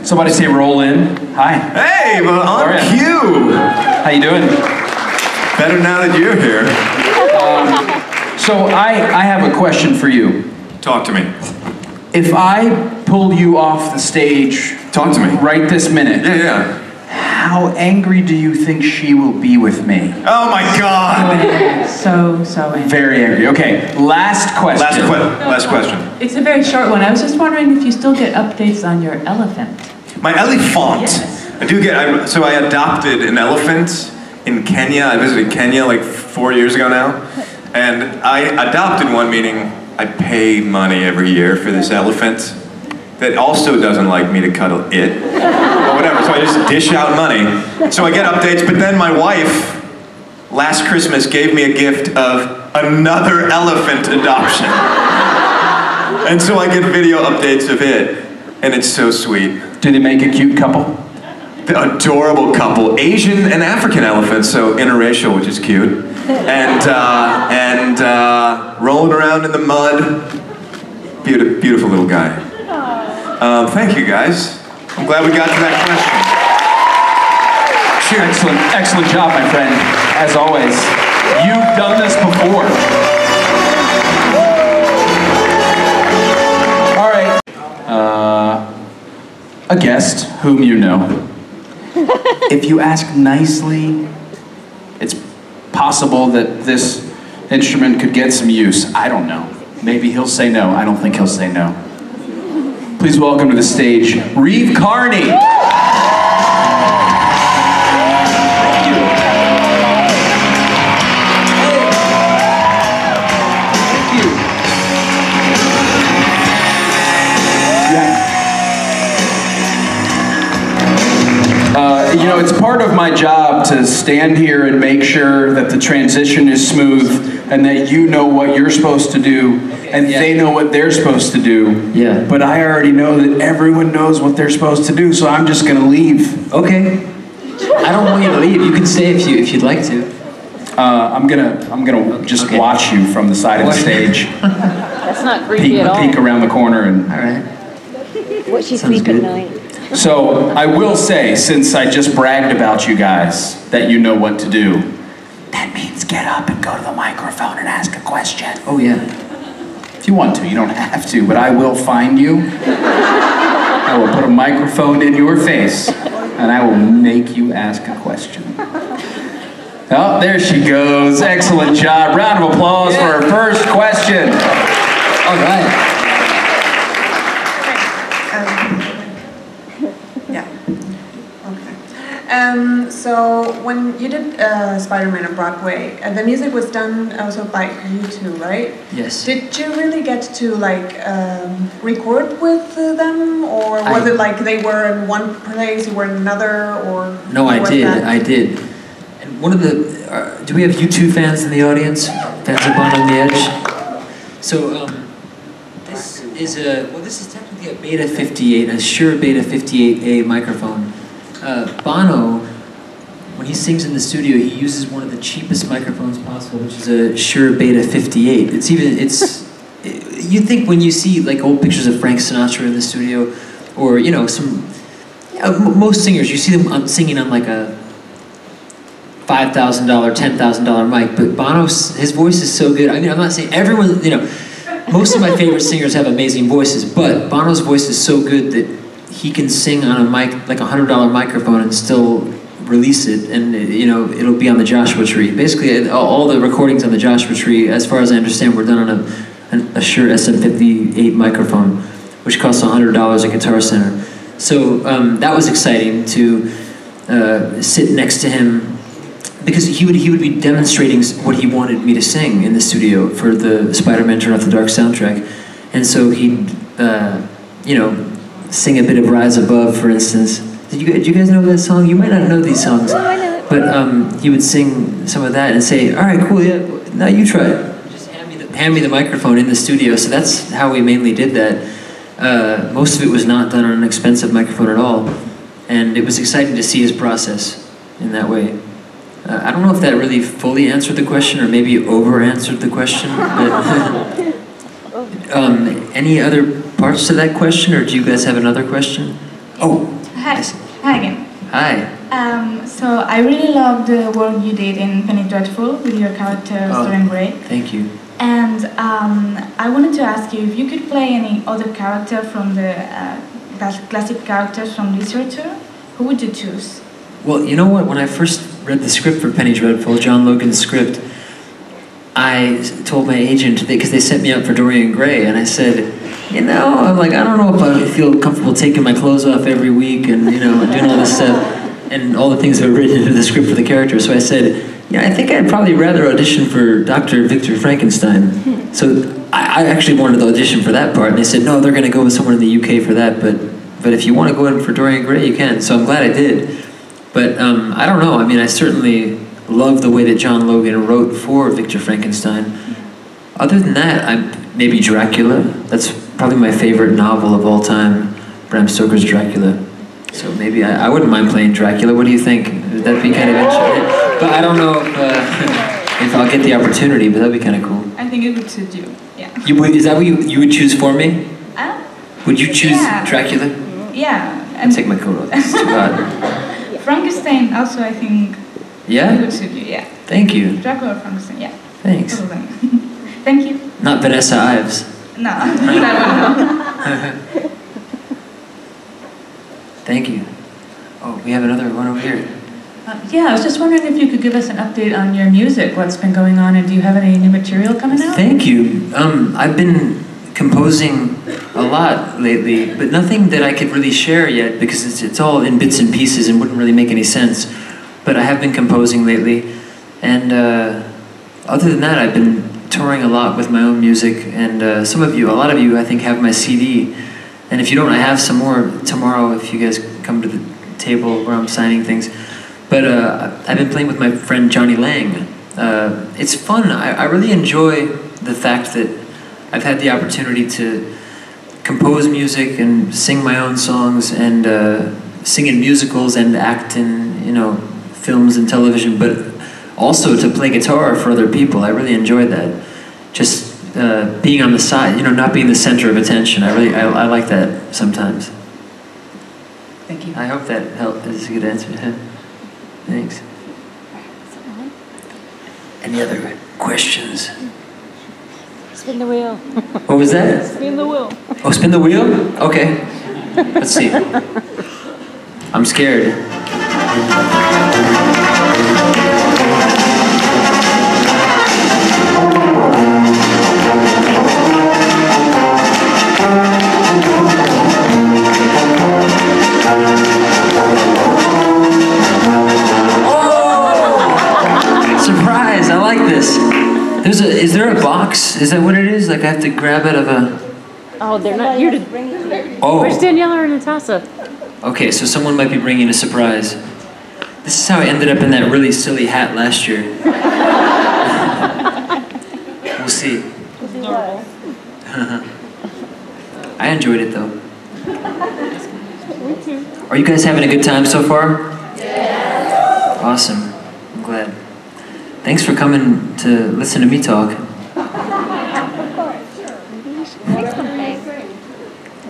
S10: Somebody say roll in. Hi.
S2: Hey, well, on cue.
S10: How you doing?
S2: Better now that you're here.
S10: So I have a question for you.
S2: Talk to me.
S10: If I pull you off the stage,
S2: talk to me
S10: right this minute.
S2: Yeah.
S10: How angry do you think she will be with me?
S2: Oh my God!
S8: So angry.
S10: Very angry. Okay, last question.
S2: Last question.
S11: It's a very short one. I was just wondering if you still get updates on your elephant.
S2: My elephant.
S11: Yes.
S2: I do get. So I adopted an elephant in Kenya. I visited Kenya like 4 years ago now, and I adopted one, meaning I pay money every year for this elephant that also doesn't like me to cuddle it, or whatever, so I just dish out money. So I get updates, but then my wife, last Christmas, gave me a gift of another elephant adoption. And so I get video updates of it, and it's so sweet.
S10: Do they make a cute couple?
S2: The adorable couple, Asian and African elephants, so interracial, which is cute. And rolling around in the mud. Beautiful little guy. Thank you, guys. I'm glad we got to that question. Cheers.
S10: Excellent job, my friend. As always, you've done this before. All right. A guest whom you know. If you ask nicely, it's possible that this instrument could get some use. I don't know. Maybe he'll say no. I don't think he'll say no. Please welcome to the stage, Reeve Carney. You know, it's part of my job to stand here and make sure that the transition is smooth and that you know what you're supposed to do, and they know what they're supposed to do.
S12: Yeah.
S10: But I already know that everyone knows what they're supposed to do, so I'm just gonna leave.
S12: Okay. I don't want you to leave. You can stay if you'd like to.
S10: I'm gonna just watch you from the side of the stage.
S3: That's not creepy at all.
S10: Peek around the corner and.
S12: All right.
S3: What she sleep at night.
S10: So I will say, since I just bragged about you guys, that you know what to do. That means get up and go to the microphone and ask a question.
S12: Oh yeah.
S10: If you want to, you don't have to, but I will find you. I will put a microphone in your face, and I will make you ask a question. Oh, there she goes. Excellent job. Round of applause for her first question.
S12: All right.
S13: So when you did Spider-Man on Broadway, the music was done also by you two, right?
S12: Yes.
S13: Did you really get to like record with them, or was it like they were in one place, you were in another, or?
S12: No, I did. And one of the, do we have U2 fans in the audience? Fans of Bono on the Edge? So this is this is technically a Beta 58, a Shure Beta 58A microphone. Bono, when he sings in the studio, he uses one of the cheapest microphones possible, which is a Shure Beta 58. You think when you see like old pictures of Frank Sinatra in the studio, or most singers, you see them singing on like a $5,000, $10,000 mic, but Bono's, his voice is so good. I mean, I'm not saying everyone, most of my favorite singers have amazing voices, but Bono's voice is so good that he can sing on a mic, like a $100 microphone, and still release it, and it'll be on the Joshua Tree. Basically, all the recordings on the Joshua Tree, as far as I understand, were done on a Shure SM58 microphone, which costs $100 at Guitar Center. So that was exciting to sit next to him, because he would be demonstrating what he wanted me to sing in the studio for the Spider-Man Turn Off the Dark soundtrack, and so he'd sing a bit of Rise Above, for instance. Did you guys know that song? You might not know these songs, but he would sing some of that and say, "All right, cool, yeah, now you try it." Just hand me the microphone in the studio. So that's how we mainly did that. Most of it was not done on an expensive microphone at all, and it was exciting to see his process in that way. I don't know if that really fully answered the question, or maybe over-answered the question, but any other parts to that question, or do you guys have another question? Oh.
S14: Hi. Hi again.
S12: Hi.
S14: So I really love the work you did in Penny Dreadful with your character Dorian Gray.
S12: Thank you.
S14: And I wanted to ask you if you could play any other character from the classic characters from literature, who would you choose?
S12: Well, you know what? When I first read the script for Penny Dreadful, John Logan's script, I told my agent, because they sent me out for Dorian Gray, and I said, I'm like, I don't know if I feel comfortable taking my clothes off every week and, doing all this stuff, and all the things that were written into the script for the character. So I said, I think I'd probably rather audition for Dr. Victor Frankenstein. So I actually wanted to audition for that part, and they said, no, they're going to go with someone in the UK for that, but if you want to go in for Dorian Gray, you can. So I'm glad I did. But I don't know. I mean, I certainly love the way that John Logan wrote for Victor Frankenstein. Other than that, maybe Dracula. That's probably my favorite novel of all time, Bram Stoker's Dracula. So maybe I wouldn't mind playing Dracula. What do you think? Would that be kind of interesting? But I don't know if I'll get the opportunity, but that'd be kind of cool.
S14: I think it would suit you, yeah.
S12: Is that what you would choose for me? Would you choose Dracula?
S14: Yeah.
S12: I'll take my coat off. It's too hot.
S14: Frankenstein also, I think,
S12: it
S14: would suit you, yeah.
S12: Thank you.
S14: Dracula or Frankenstein, yeah.
S12: Thanks.
S14: Thank you.
S12: Not Vanessa Ives.
S14: No, that one no.
S12: Thank you. Oh, we have another one over here.
S11: Yeah, I was just wondering if you could give us an update on your music, what's been going on, and do you have any new material coming out?
S12: Thank you. I've been composing a lot lately, but nothing that I could really share yet, because it's all in bits and pieces and wouldn't really make any sense. But I have been composing lately, and other than that, I've been touring a lot with my own music, and a lot of you, I think, have my CD. And if you don't, I have some more tomorrow if you guys come to the table where I'm signing things. But I've been playing with my friend Johnny Lang, it's fun. I really enjoy the fact that I've had the opportunity to compose music and sing my own songs and sing in musicals and act in, you know, films and television, but also to play guitar for other people. I really enjoyed that. Just being on the side, you know, not being the center of attention. I like that sometimes.
S11: Thank you.
S12: I hope that is a good answer. Thanks. Any other questions?
S3: Spin the wheel.
S12: What was that?
S3: Spin the wheel.
S12: Oh, spin the wheel? Okay. Let's see. I'm scared. Surprise! I like this. Is there a box? Is that what it is? Like I have to grab it out of a...
S3: Oh, they're not here to...
S12: Oh.
S3: Where's Daniela or Natasha?
S12: Okay, so someone might be bringing a surprise. This is how I ended up in that really silly hat last year. We'll see. I enjoyed it though. Are you guys having a good time so far? Yeah. Awesome. I'm glad. Thanks for coming to listen to me talk.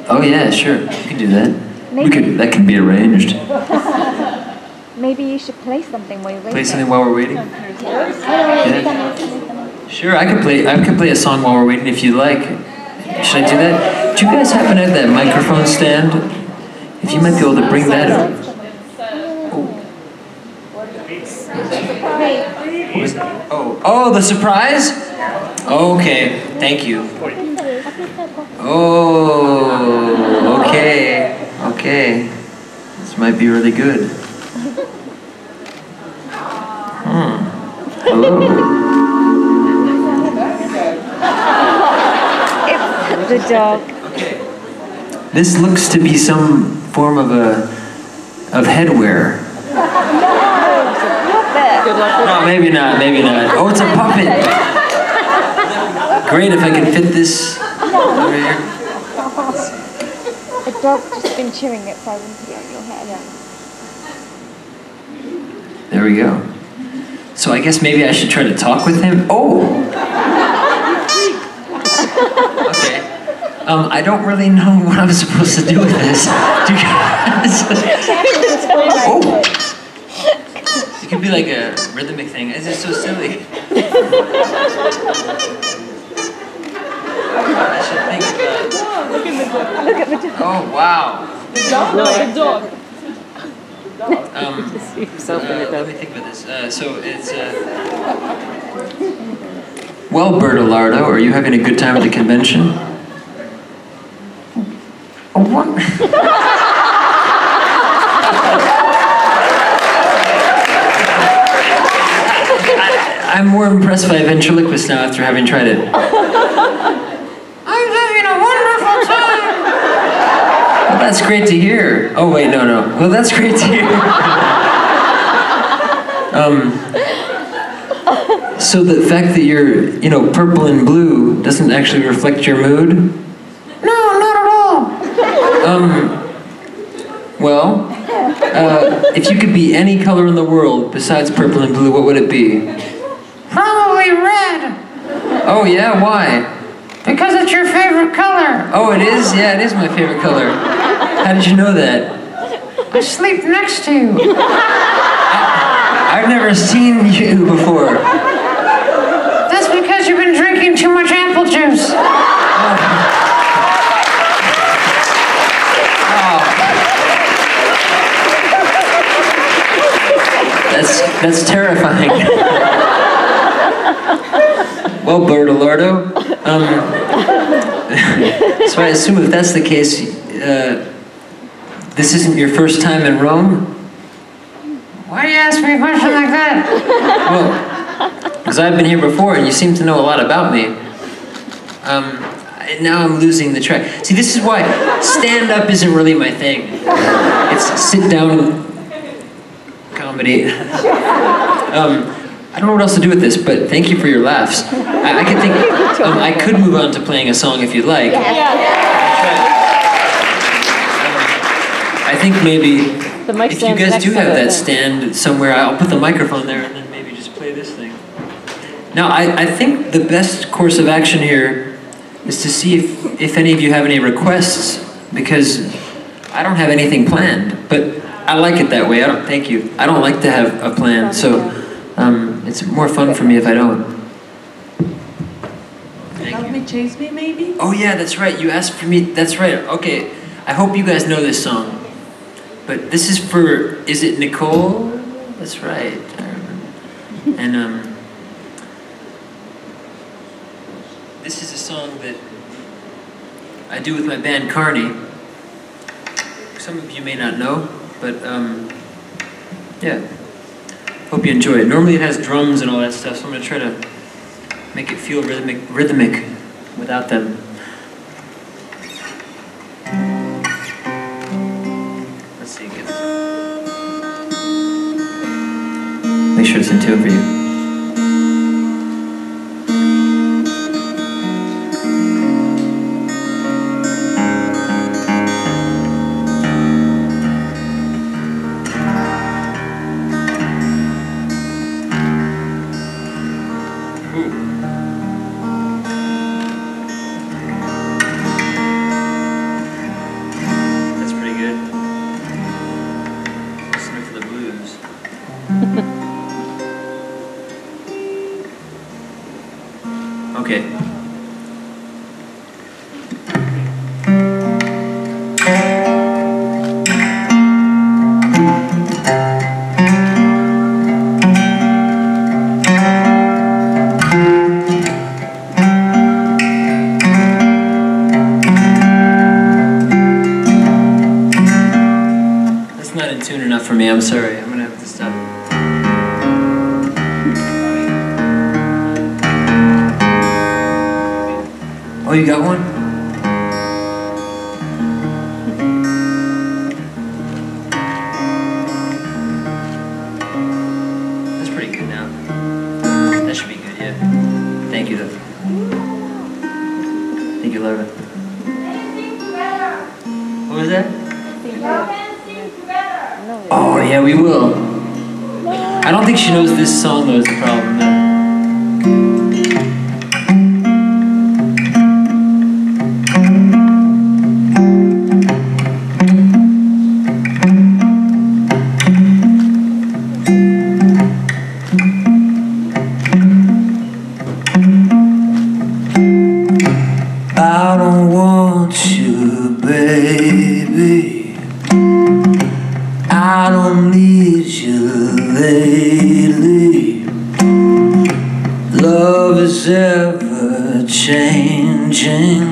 S12: Oh yeah, sure. We can do that. That can be arranged.
S15: Maybe you should play something while you're waiting.
S12: Play something while we're waiting? Yeah. Sure, I could play a song while we're waiting if you like. Should I do that? Do you guys happen to have that microphone stand? If you might be able to bring that up. What was that? Oh, the surprise? Okay, thank you. Oh, okay. This might be really good. Hello.
S15: It's the dog.
S12: This looks to be some form of headwear. No, maybe not. Oh, it's a puppet. Great if I can fit this over here.
S15: The dog's just been chewing it, so I wouldn't put it on your head.
S12: There we go. So I guess maybe I should try to talk with him. Oh! Okay. I don't really know what I'm supposed to do with this. Do you guys? Oh! It could be like a rhythmic thing. It's just so silly. I should think about...
S15: Look at the dog.
S12: Oh, wow.
S3: The dog? No, the dog.
S12: Let me think about this. So it's... Well, Bertolardo, are you having a good time at the convention? Oh, what? I'm more impressed by ventriloquist now after having tried it. I'm having a wonderful time! Well, that's great to hear. Oh, wait, no. Well, that's great to hear. So the fact that you're, you know, purple and blue doesn't actually reflect your mood? No, not at all. Well, if you could be any color in the world besides purple and blue, what would it be? Probably red. Oh yeah, why? Because it's your favorite color. Oh, it is? Yeah, it is my favorite color. How did you know that? I sleep next to you. I've never seen you before. That's because you've been drinking too much apple juice. That's terrifying. Well, Bertolardo, so I assume if that's the case, this isn't your first time in Rome? Why do you ask me a question like that? Well, because I've been here before and you seem to know a lot about me. Now I'm losing the track. See, this is why stand-up isn't really my thing. It's sit-down comedy. I don't know what else to do with this, but thank you for your laughs. I could think, I could move on to playing a song if you'd like. I think maybe if you guys do have that stand somewhere, I'll put the microphone there and then maybe just play this thing. Now, I think the best course of action here is to see if any of you have any requests, because I don't have anything planned, but I like it that way. Thank you. I don't like to have a plan, so it's more fun for me if I don't.
S11: Help Me Chase Me, maybe?
S12: Oh yeah, that's right. You asked for me. That's right. Okay. I hope you guys know this song. But this is for, is it Nicole? That's right. I remember. And this is a song that I do with my band Carney. Some of you may not know, but yeah. Hope you enjoy it. Normally it has drums and all that stuff, so I'm gonna try to make it feel rhythmic without them. Let's see, get this. Make sure it's in tune for you. Okay. That's not in tune enough for me, I'm sorry. I'm gonna have to stop. Oh, you got one? That's pretty good now. That should be good, yeah. Thank you, though. Thank you, Laura. What was that? Oh, yeah, we will. I don't think she knows this song, though, is the problem, though.
S16: I don't want you, baby. I don't need you lately. Love is ever changing,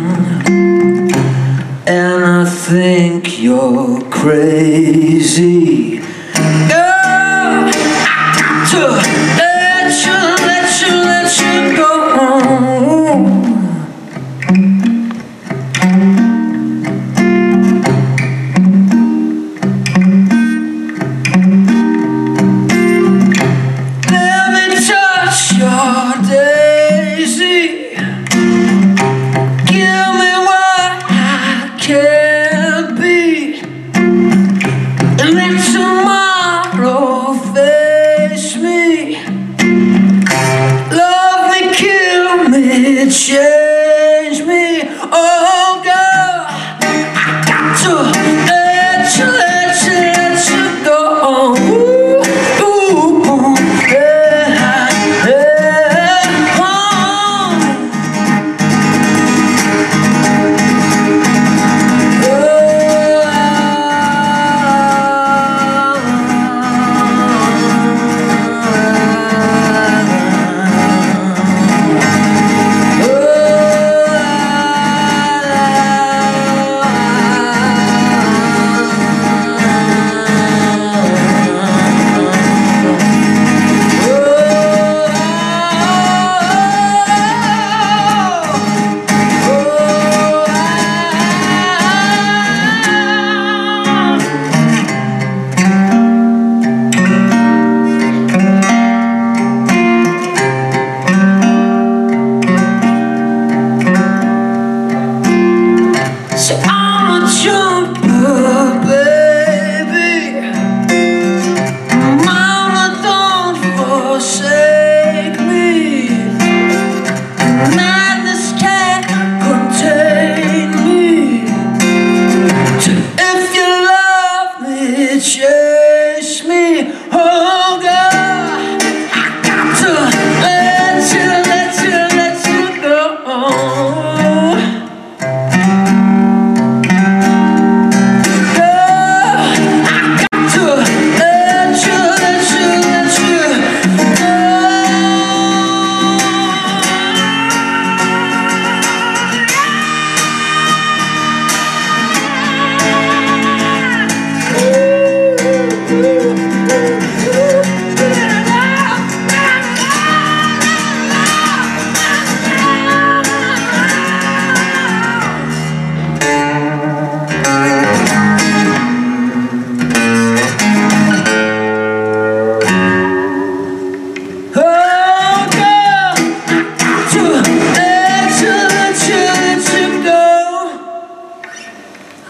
S16: and I think you're crazy. Girl, I got to let you go. Change me, oh girl, I got to let you go. Ooh, ooh, yeah, yeah, oh.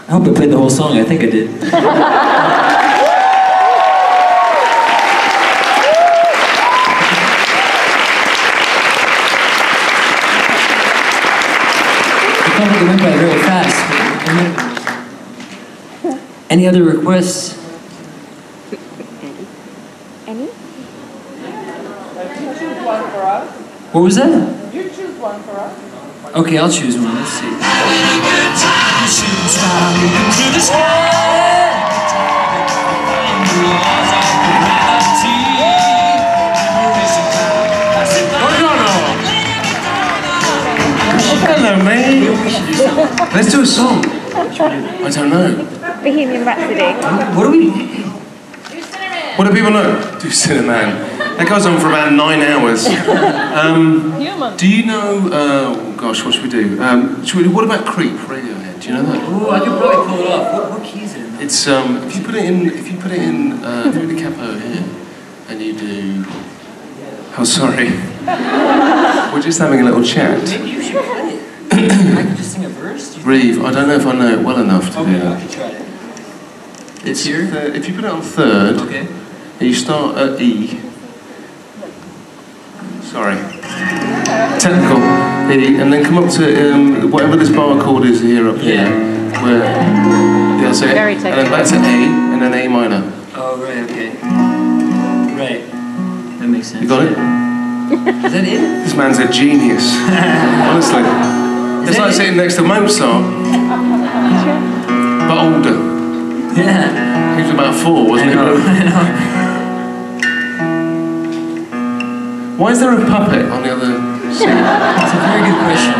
S12: I hope I played the whole song. I think I did. It went by very fast. Any other requests?
S15: Any?
S16: You choose one for us.
S12: What was that?
S16: You choose one for us.
S12: Okay, I'll choose one. Let's see.
S17: Hello, mate. Let's do a song. I don't know.
S15: Bohemian Rhapsody.
S12: What do we...
S17: What do people know? Do Cinnamon. That goes on for about 9 hours. Do you know, oh gosh, what should we do? What about Creep, Radiohead? Do you know that?
S12: Oh, I could probably pull it off. What key is it in?
S17: It's, if you put it in through the capo here, and you do... Oh, sorry. We're just having a little chat.
S12: Maybe you should play it. I can just sing a verse?
S17: Reeve, I don't know if I know it well enough to do that.
S12: Okay, try it.
S17: It's here? If you put it on third,
S12: okay.
S17: And you start at E. Sorry. Technical. E, and then come up to whatever this bar chord is here up here. Where, yeah, that's it.
S3: Very
S17: and then back to A, and then A minor.
S12: Oh, right, okay. Right. That makes sense.
S17: You got it?
S12: Is that it?
S17: This man's a genius. Honestly. It's like sitting next to Mozart. But older.
S12: Yeah.
S17: He was about 4, wasn't he?
S12: I know.
S17: Why is there a puppet on the other side?
S12: That's a very good question.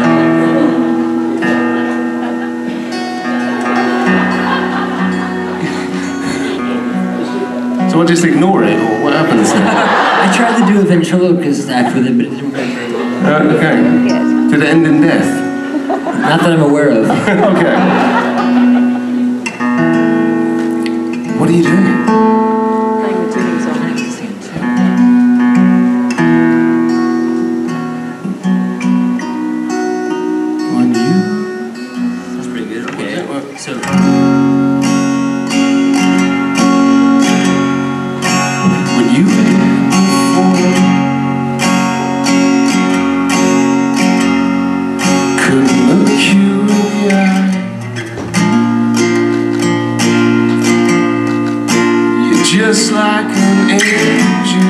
S17: So I just ignore it, or what happens then?
S12: I tried to do a ventriloquist act with it, but it didn't work very well.
S17: Okay. Did it end in death?
S12: Not that I'm aware of.
S17: Okay. What are you doing?
S3: Playing the tuning song.
S17: When you...
S12: That's pretty good, okay. So...
S17: When you couldn't look you in the eye, you're just like an angel.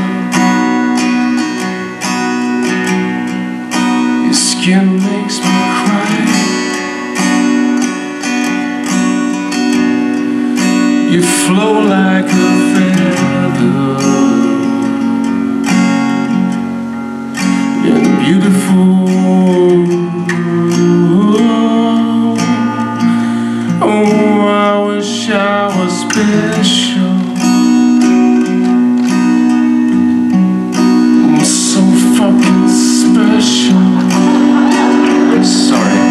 S17: Your skin makes me cry. You flow like a feather. You're beautiful. Oh, I wish I was special. I'm so fucking special. Sorry,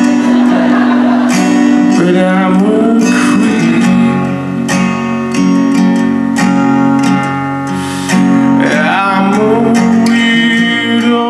S17: but I'm a creep. I'm a weirdo.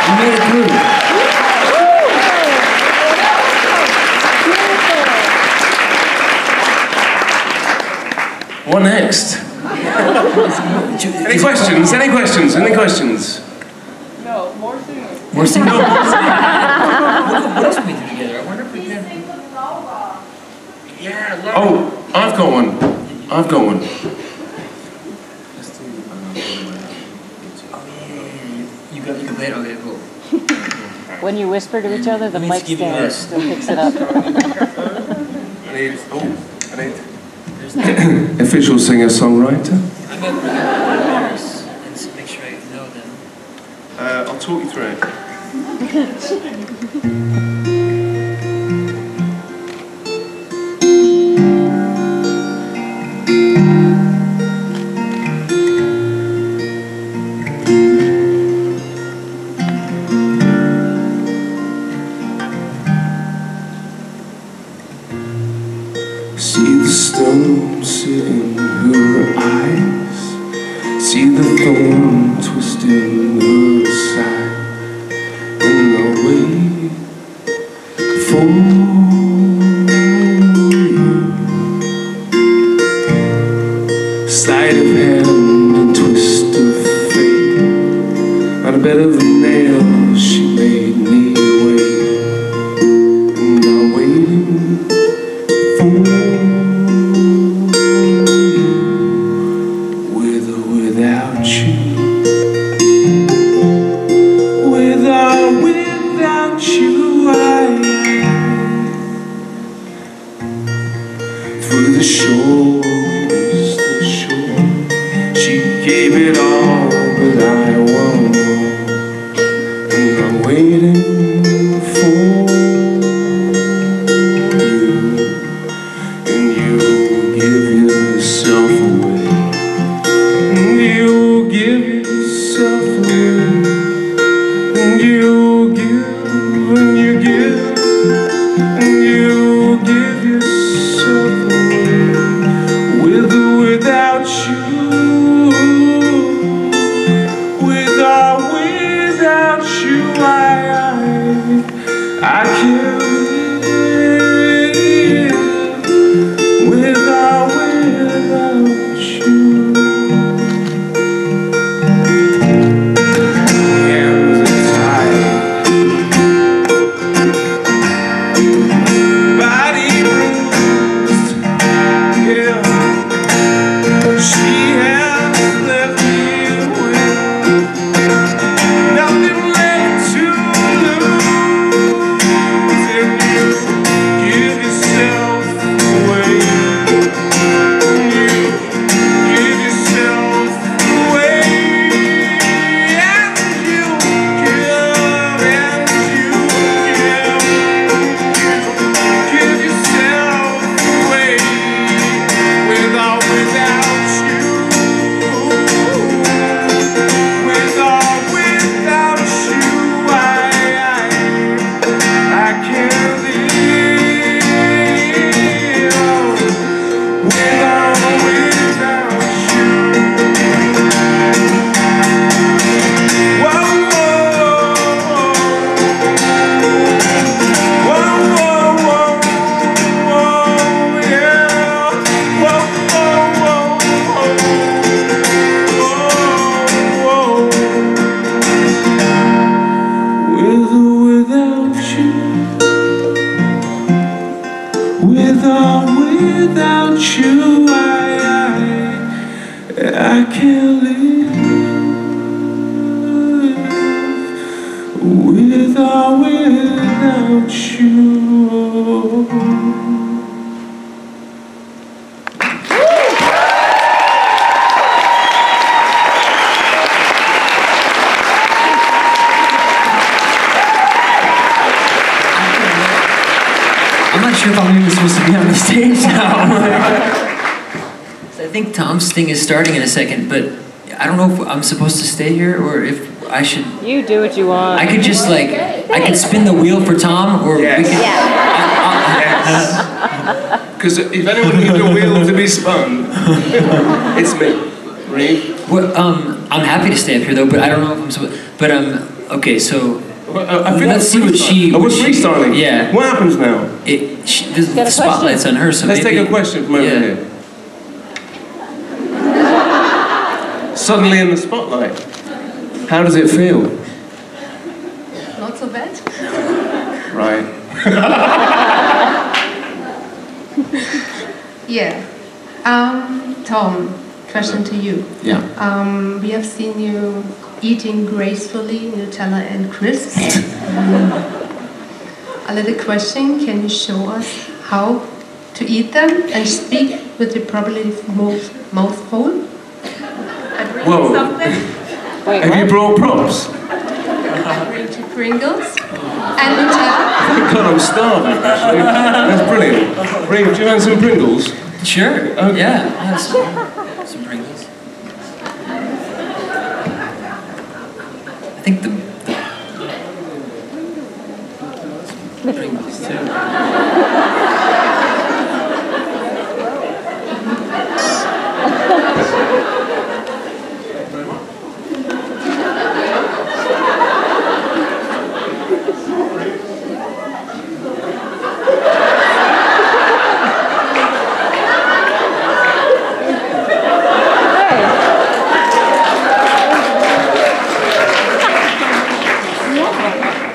S12: You made it through.
S17: What next? Any questions? Any questions? Any questions?
S16: No, more singing.
S12: More singing?
S17: No.
S12: What else can we do together? I wonder if we can... Yeah,
S17: Oh, I've got one. I've got one.
S12: You can play it? Okay, cool.
S3: When you whisper to each other, the mic stand still picks it up.
S17: I need official singer-songwriter.
S12: I'm going to Paris and make sure I know them.
S17: I'll talk you through it. See the stones in her eyes, see the thorn twist in her side, and I'll wait for you. Sleight of hand and twist of fate, on a bed of nails she made me wait, and I'm waiting for you. Without you, without you, through the shores, she gave it all, but I won't. And I'm waiting for you, and you give yourself away. You give yourself away, and you give, and you give, and you give yourself away, with or without you, with or without you, I can't live, with or without you. With or without you, I can't live. With or without you.
S12: I'm not sure if I'm even supposed to be on the stage now. I think Tom's thing is starting in a second, but I don't know if I'm supposed to stay here or if I should...
S3: You do what you want.
S12: I could just like, I could spin the wheel for Tom, or we could...
S17: Yes. Because if anyone needs a wheel to be spun, it's me. Reeve?
S12: Well, I'm happy to stay up here though, but I don't know if I'm supposed... But, okay, so... Let's see what she...
S17: Oh, we're freestyling?
S12: Yeah.
S17: What happens now?
S12: The spotlight's on her, so
S17: let's
S12: maybe...
S17: take a question from over here. Suddenly in the spotlight. How does it feel?
S18: Not so bad.
S17: Right.
S18: Yeah. Tom, question to you.
S17: Yeah.
S18: We have seen you eating gracefully Nutella and crisps. A little question, can you show us how to eat them and speak with the properly mouth full?
S17: Whoa. Have you brought props?
S18: I bring 2 Pringles and Nutella.
S17: God, I'm starving, actually. That's brilliant. Reeve, do you want some Pringles?
S12: Sure.
S17: Okay.
S12: Yeah. Some Pringles. I think the Pringles too.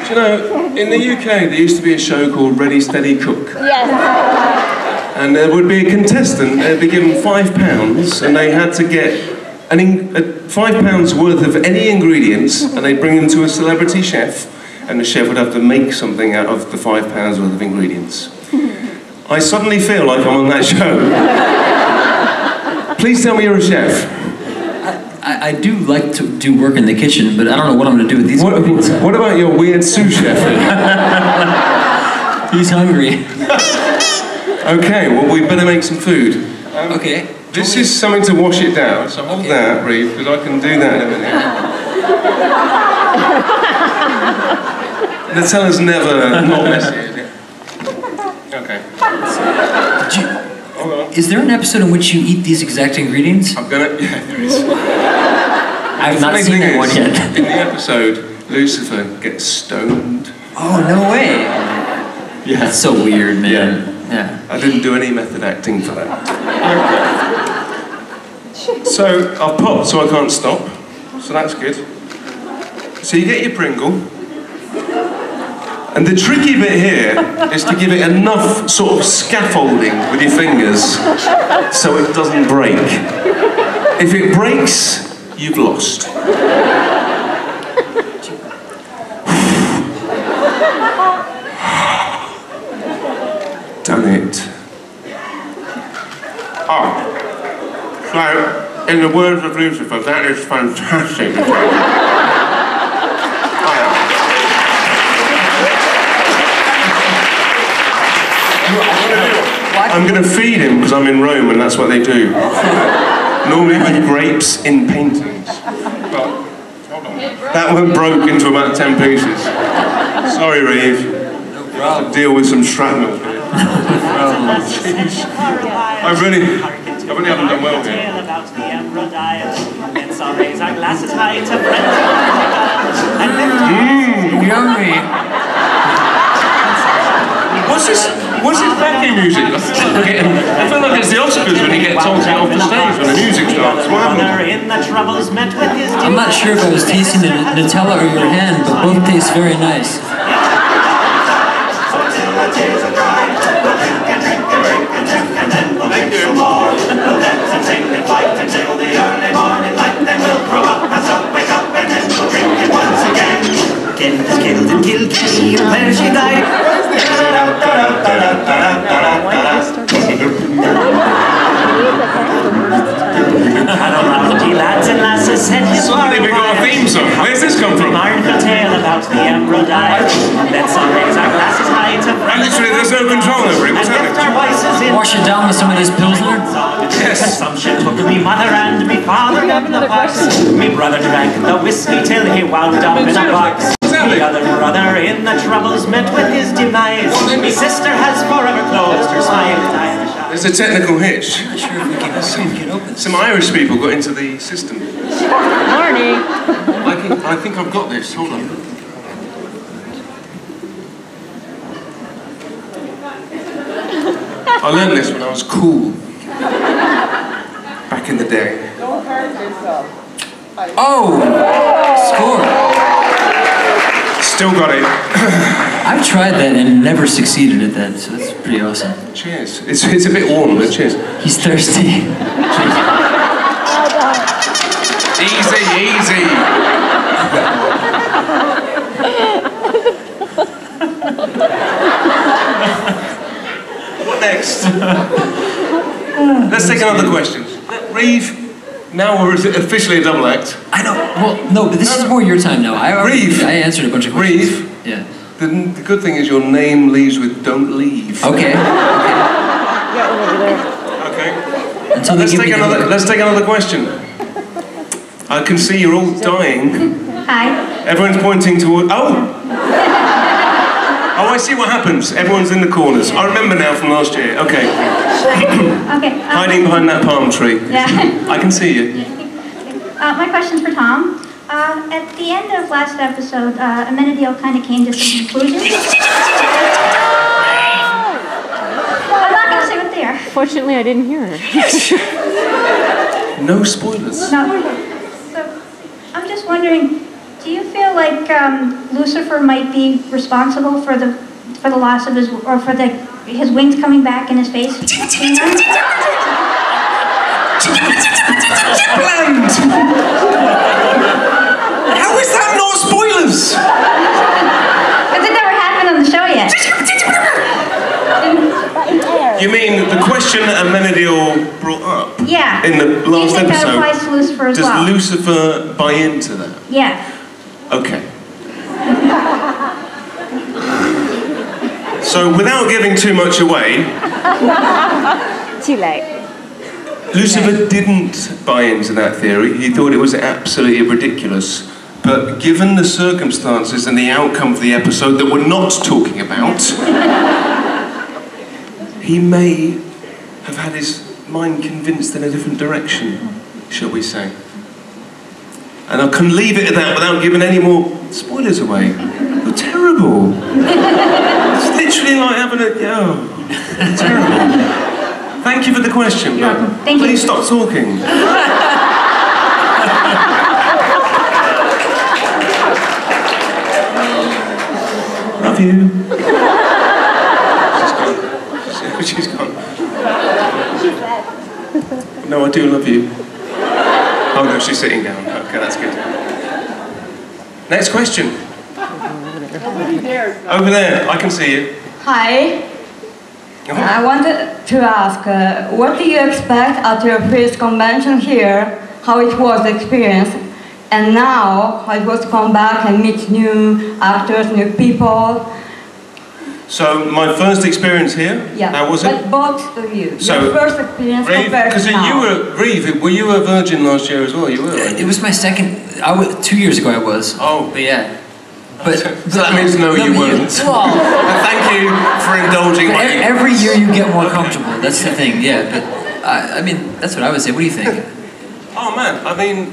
S17: Do you know, in the UK there used to be a show called Ready Steady Cook.
S3: Yes.
S17: And there would be a contestant, they'd be given £5 and they had to get £5 worth of any ingredients and they'd bring them to a celebrity chef and the chef would have to make something out of the £5 worth of ingredients. I suddenly feel like I'm on that show. Please tell me you're a chef.
S12: I do like to do work in the kitchen, but I don't know what I'm going to do with these ingredients.
S17: What about your weird sous chef?
S12: He's hungry.
S17: Okay, well we better make some food.
S12: Okay.
S17: This is something to wash it down, so hold that, Reeve, because I can do that in a minute. Nutella's never not messy, is it? Okay.
S12: Is there an episode in which you eat these exact ingredients?
S17: I'm gonna... Yeah, there is.
S12: I've not seen that one yet.
S17: In the episode, Lucifer gets stoned.
S12: Oh, no way.
S17: Yeah.
S12: That's so weird, man. Yeah.
S17: I didn't do any method acting for that. Okay. So, I've popped so I can't stop. So that's good. So you get your Pringle. And the tricky bit here is to give it enough sort of scaffolding with your fingers so it doesn't break. If it breaks, you've lost. Done it. Oh. So, in the words of Lucifer, that is fantastic. I'm going to feed him because I'm in Rome and that's what they do. Normally with grapes in paintings. But, hold on. That one broke into about 10 pieces. Sorry, Reeve. No deal with some shrapnel. I really haven't done well here.
S12: Yummy.
S17: What's this backing music? I feel like it's the Oscars when you get told to get off the stage when the music starts. What happened?
S12: I'm not sure if I was tasting the Nutella or your hand, but both taste very nice.
S17: Thank you.
S6: Killed and Kilkenny, where she died. Lads and lasses said his
S17: suddenly we got a theme song. Where's this come from?
S6: Marvel tale about the Emerald Isle. Let's all raise our glasses high to
S17: literally, there's no control over it. What's happening?
S12: Wash it down with some of this Pilsner?
S6: Yes. Some shit took me mother and me father got the box. Me brother drank the whiskey till he wound up in a box. The other brother in the troubles met with his demise. Me sister has forever closed her smiling eyes.
S17: There's a technical hitch.
S12: I'm not sure if we can open this.
S17: Some Irish people got into the system.
S3: Morning.
S17: I think I've got this. Hold on. I learned this when I was cool. Back in the day.
S16: Don't hurt yourself.
S12: Oh! Score!
S17: Still got it.
S12: I've tried that and never succeeded at that, so that's pretty awesome.
S17: Cheers. It's a bit warm, but cheers.
S12: He's thirsty.
S17: Easy. What next? Let's take another question. Reeve, now we're officially a double act.
S12: I know. Well, no, but this is more your time now.
S17: Reeve.
S12: I answered a bunch of questions.
S17: Reeve.
S12: Yeah.
S17: The good thing is your name leaves with "don't leave."
S12: Okay.
S3: Yeah, over there.
S17: Okay.
S12: Until they give me
S17: Let's take another question. I can see you're all dying.
S9: Hi.
S17: Everyone's pointing toward. Oh! Oh, I see what happens. Everyone's in the corners. I remember now from last year. Okay.
S9: Okay.
S17: Hiding behind that palm tree.
S9: Yeah.
S17: I can see you.
S9: My question's for Tom. At the end of last episode, Amenadiel kind of came to some conclusions. I'm not going to say what they are.
S3: Fortunately, I didn't hear her.
S17: No spoilers.
S9: No. So, I'm just wondering, do you feel like Lucifer might be responsible for the loss of his, or for his wings coming back in his face?
S17: JIBLand! How is that not spoilers?
S9: Because it never happened on the show yet.
S17: You mean the question that Amenadiel brought up?
S9: Yeah.
S17: In the last
S9: Do you think that
S17: episode?
S9: applies to Lucifer as
S17: Does
S9: well?
S17: Lucifer buy into that?
S9: Yeah.
S17: Okay. So, without giving too much away,
S3: Too late.
S17: Lucifer didn't buy into that theory. He thought it was absolutely ridiculous. But given the circumstances and the outcome of the episode that we're not talking about, he may have had his mind convinced in a different direction, shall we say. And I can leave it at that without giving any more spoilers away. You're terrible. It's literally like having a... Oh, terrible. Thank you for the question, but please stop talking. Love you. She's gone. No, I do love you. Oh no, she's sitting down. Okay, that's good. Next question. Over there, I can see you.
S19: Hi. I wanted to ask, what do you expect at your first convention here, how it was the experience, and now how it was to come back and meet new actors, new people?
S17: So, my first experience here,
S19: Yeah,
S17: how was it?
S19: but both of you,
S17: So,
S19: your first experience
S17: Reeve,
S19: compared to
S17: because
S19: now.
S17: Reeve, were you a virgin last year as well? You were, right?
S12: It was my second. 2 years ago I was.
S17: Oh.
S12: But yeah. But
S17: so that means no, you weren't.
S12: Well,
S17: thank you for indulging my...
S12: Every year you get more comfortable. That's the thing. Yeah. But I mean, that's what I would say. What do you think?
S17: Oh man, I mean,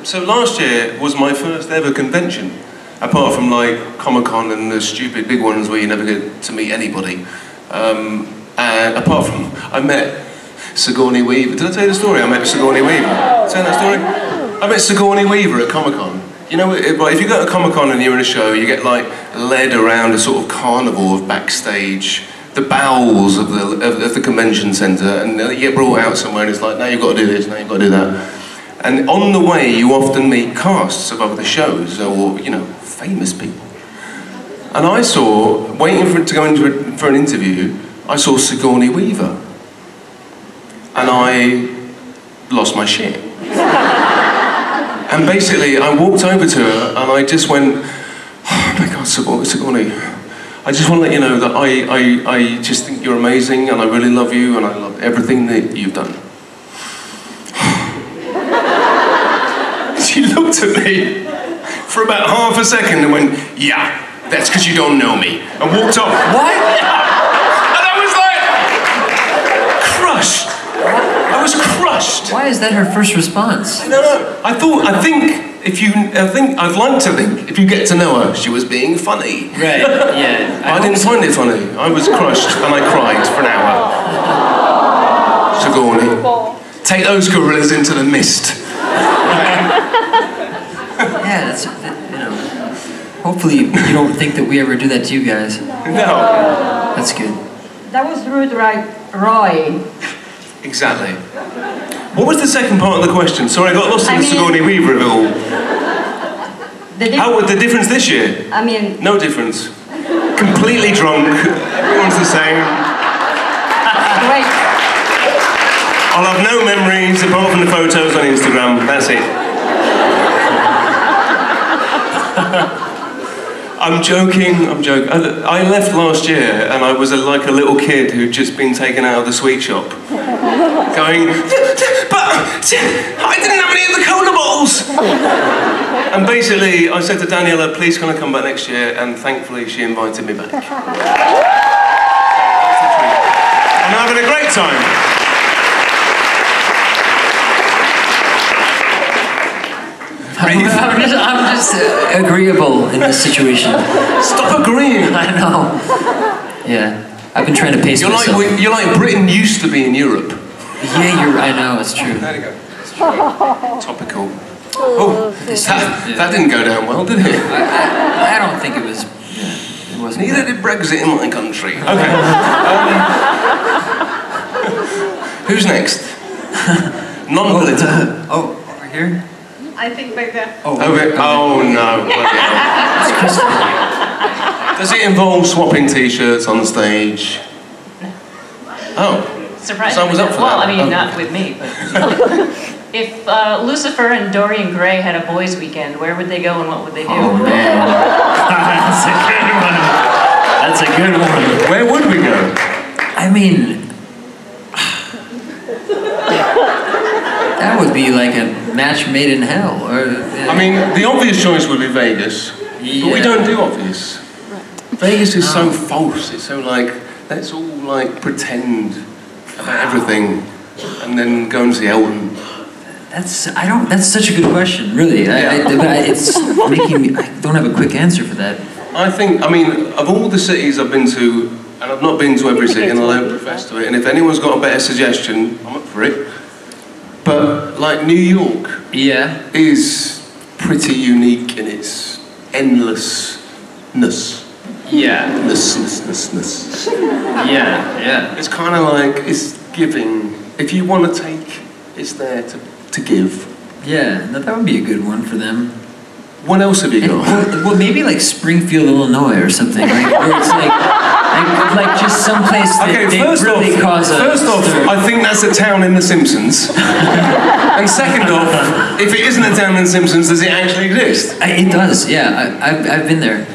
S17: so last year was my first ever convention, apart from like Comic-Con and the stupid big ones where you never get to meet anybody. And apart from, I met Sigourney Weaver. Did I tell you the story? I met Sigourney Weaver. Tell that story? I met Sigourney Weaver at Comic-Con. You know, if you go to Comic-Con and you're in a show, you get like led around a sort of carnival of backstage, the bowels of the convention centre, and you get brought out somewhere and it's like, now you've got to do this, now you've got to do that. And on the way, you often meet casts of other shows, or, you know, famous people. And I saw, waiting for it to go for an interview, I saw Sigourney Weaver. And I lost my shit. And basically, I walked over to her and I just went, oh my God, Sigourney, I just want to let you know that I just think you're amazing and I really love you and I love everything that you've done. She looked at me for about half a second and went, yeah, that's because you don't know me. And walked off.
S12: What?
S17: And I was like, crushed. I was crushed.
S12: Why is that her first response?
S17: No. I think I think I'd like to think if you get to know her, she was being funny.
S12: Right. Yeah.
S17: I didn't find it funny. I was crushed and I cried for an hour. Sigourney, take those gorillas into the mist.
S12: Yeah, that's, you know. Hopefully you don't think that we ever do that to you guys.
S17: No.
S12: That's good.
S19: That was rude, right, Roy?
S17: Exactly. What was the second part of the question? Sorry, I got lost in the Sigourney Weaver of it all. How was the difference this year?
S19: I mean...
S17: No difference. Completely drunk. Everyone's the same.
S19: Great.
S17: I'll have no memories apart from the photos on Instagram. That's it. I'm joking. I left last year and I was like a little kid who'd just been taken out of the sweet shop. Going, but I didn't have any of the cola bottles! And basically, I said to Daniela, please can I come back next year? And thankfully, she invited me back. And I'm having a great time.
S12: I'm just agreeable in this situation.
S17: Stop agreeing!
S12: I know. Yeah, I've been trying to pace myself.
S17: You're like Britain used to be in Europe.
S12: Yeah, I know, it's true.
S17: There you go. It's true. Topical. Oh, that didn't go down well, did it?
S12: I don't think it was. Yeah, it wasn't.
S17: Neither did Brexit in my country. Okay. Who's next? Non-political.
S12: Oh, over here?
S13: I think back there.
S17: Oh no. Does it involve swapping t-shirts on stage? Oh.
S3: Surprisingly,
S17: Someone was up for
S3: well,
S17: that.
S3: I mean, not with me, but if Lucifer and Dorian Gray had a boys' weekend, where would they go and what would they do?
S12: Oh man, that's a good one. That's a good one.
S17: Where would we go?
S12: I mean, that would be like a match made in hell. Or,
S17: I mean, the obvious choice would be Vegas, but we don't do obvious. Vegas is so false. It's so like, let's all like pretend about everything, and then go and see Elton.
S12: That's such a good question, really. It's making me. I don't have a quick answer for that.
S17: I mean, of all the cities I've been to, and I've not been to every city, and I don't profess to it. And if anyone's got a better suggestion, I'm up for it. But like New York, is pretty unique in its endlessness.
S12: Yeah.
S17: Ness.
S12: Yeah.
S17: It's kind of like, it's giving. If you want to take, it's there to give.
S12: Yeah, that would be a good one for them.
S17: What else have you got?
S12: Well, maybe like Springfield, Illinois or something, right? Where it's like just someplace that they really cause a...
S17: First off, I think that's a town in The Simpsons. And second off, if it isn't a town in The Simpsons, does it actually exist?
S12: It does, yeah. I've been there.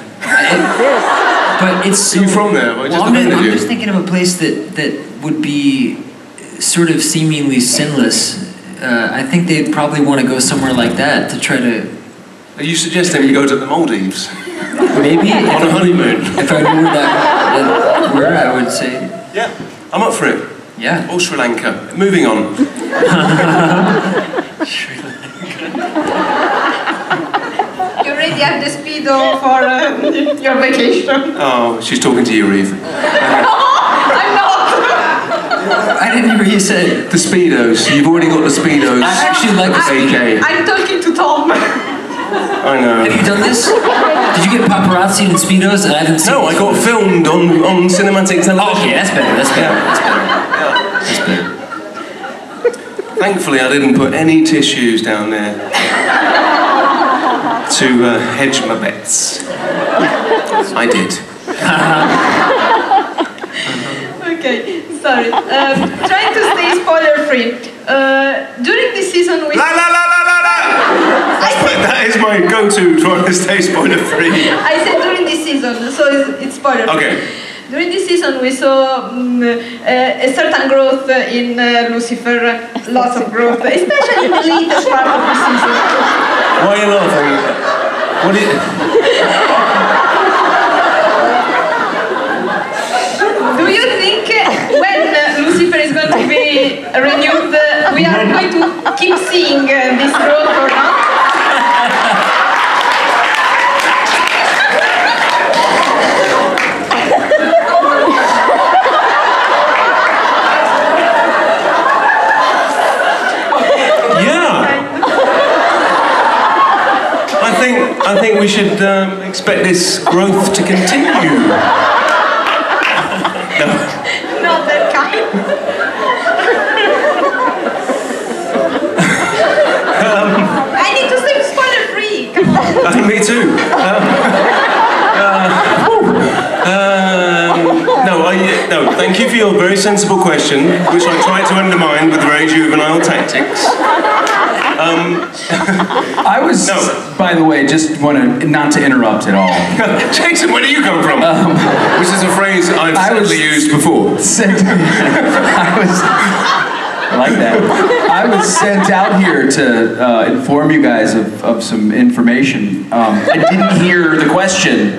S12: But it's so...
S17: Are you from there?
S12: I'm just thinking of a place that would be sort of seemingly sinless. I think they'd probably want to go somewhere like that to try to...
S17: Are you suggesting you go to the Maldives?
S12: Maybe.
S17: On a honeymoon?
S12: If I knew where that were, I would say...
S17: Yeah, I'm up for it.
S12: Yeah.
S17: Or Sri Lanka. Moving on.
S12: Sri Lanka.
S13: You already have the Speedo for your vacation.
S17: Oh, she's talking to you, Reeve.
S13: I'm not.
S12: I didn't hear you say
S17: the Speedos. You've already got the Speedos.
S12: I actually like the
S17: AK.
S13: I'm talking to Tom.
S17: I know.
S12: Have you done this? Did you get paparazzi in Speedos that I haven't seen?
S17: No, I got filmed on cinematic television.
S12: Oh, okay, that's better. That's better. That's better.
S17: Thankfully, I didn't put any tissues down there to hedge my bets. I did.
S13: Okay, sorry. Trying to stay spoiler-free. During this season, we...
S17: That is my go-to, trying to stay spoiler-free.
S13: I said during this season, so it's spoiler-free.
S17: Okay.
S13: During this season, we saw a certain growth in Lucifer, lots of growth, especially in the latest part of the season.
S17: Why are you laughing? What do you...
S13: Do you think when Lucifer is going to be renewed, we are going to keep seeing this growth or not?
S17: I think we should expect this growth to continue. No.
S13: Not that kind. I need to sleep spoiler-free. Come on.
S17: Me too. No, thank you for your very sensible question, which I tried to undermine with very juvenile tactics.
S10: I was, by the way, just want to, not to interrupt at all.
S17: Jason, where do you come from? Which is a phrase I've sadly used before.
S10: I like that. I was sent out here to inform you guys of some information. I didn't hear the question,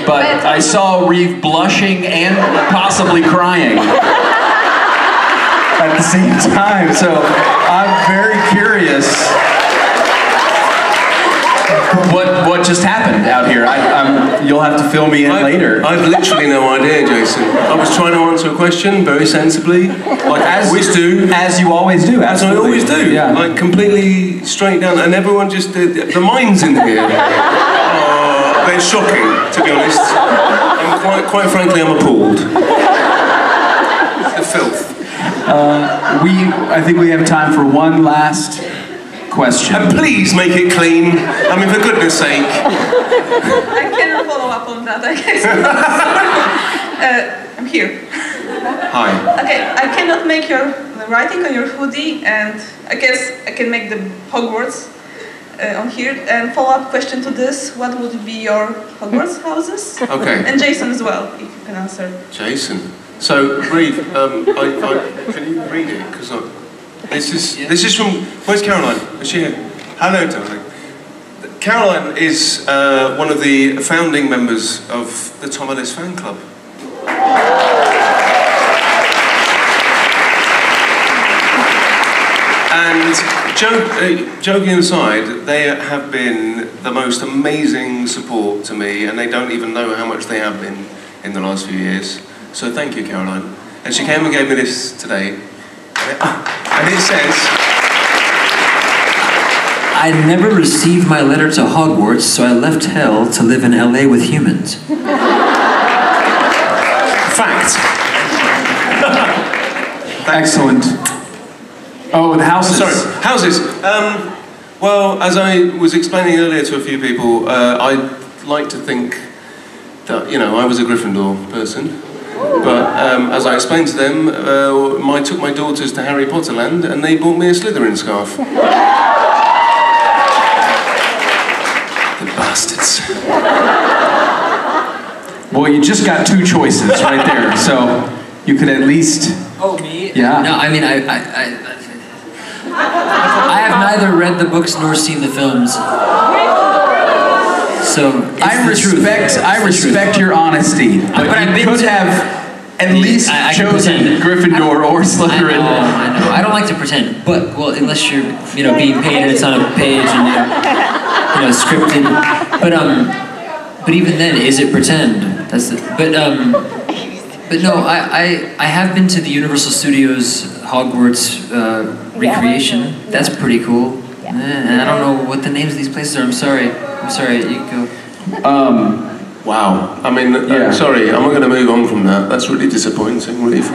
S10: but I saw Reeve blushing and possibly crying at the same time. So I'm very curious what just happened out here. You'll have to fill me in later.
S17: I've literally no idea, Jason. I was trying to answer a question very sensibly, like as always do.
S10: As you always do.
S17: As I always do. Yeah. Like completely straight down, and everyone just the minds in here. They're shocking, to be honest. And quite frankly, I'm appalled. The filth.
S10: I think we have time for one last question.
S17: And please make it clean. I mean, for goodness sake.
S13: I cannot follow up on that, I guess. I'm here.
S17: Hi.
S13: Okay, I cannot make your writing on your hoodie, and I guess I can make the Hogwarts on here. And follow-up question to this, what would be your Hogwarts houses?
S17: Okay.
S13: And Jason as well, if you can answer.
S17: Jason. So, Reeve, can you read it? Because this is from, where's Caroline? Is she here? Hello, darling. Caroline is one of the founding members of the Tom Ellis fan club. And joking aside, they have been the most amazing support to me, and they don't even know how much they have been in the last few years. So thank you, Caroline. And she came and gave me this today. And it says...
S12: I never received my letter to Hogwarts, so I left hell to live in LA with humans.
S17: Fact.
S10: Excellent. Oh, the houses.
S17: Sorry, houses. Well, as I was explaining earlier to a few people, I like to think that, you know, I was a Gryffindor person. But as I explained to them, I took my daughters to Harry Potter Land and they bought me a Slytherin scarf. The bastards.
S10: Well, you just got two choices right there, so you could at least...
S12: Oh, me?
S10: Yeah.
S12: No, I mean, I have neither read the books nor seen the films. So
S10: I respect your honesty, but you could have at least chosen Gryffindor or Slytherin.
S12: I know. I don't like to pretend, but well, unless you're, you know, being paid and it's on a page and you know, scripted. But even then, is it pretend? That's the, but no, I have been to the Universal Studios Hogwarts recreation. That's pretty cool. I don't know what the names of these places are. I'm sorry, you go.
S17: Wow. I mean, sorry, I'm not going to move on from that. That's really disappointing, Reeve.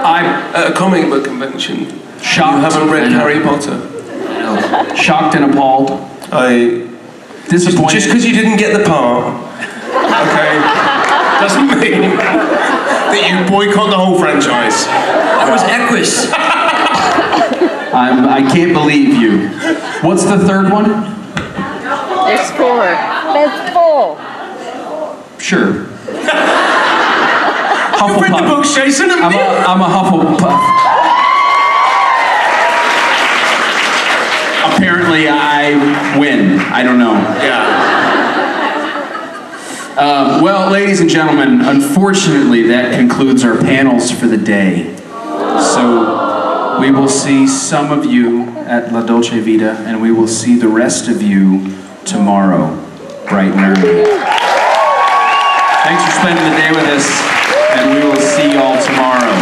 S17: I'm at a comic book convention.
S10: Shocked.
S17: You haven't read Harry Potter.
S10: No. Shocked and appalled. Disappointed.
S17: Just because you didn't get the part, okay, doesn't mean that you boycott the whole franchise.
S12: That was Equus.
S10: I can't believe you. What's the third one?
S15: There's 4. There's 4.
S10: Sure.
S17: You've read the books, Jason.
S10: I'm a Hufflepuff. Apparently, I win. I don't know.
S17: Yeah.
S10: Well, ladies and gentlemen, unfortunately, that concludes our panels for the day. So we will see some of you at La Dolce Vita, and we will see the rest of you tomorrow, bright and early. Thanks for spending the day with us, and we will see y'all tomorrow.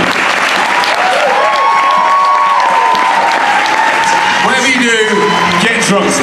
S17: Whatever you do, get drunk.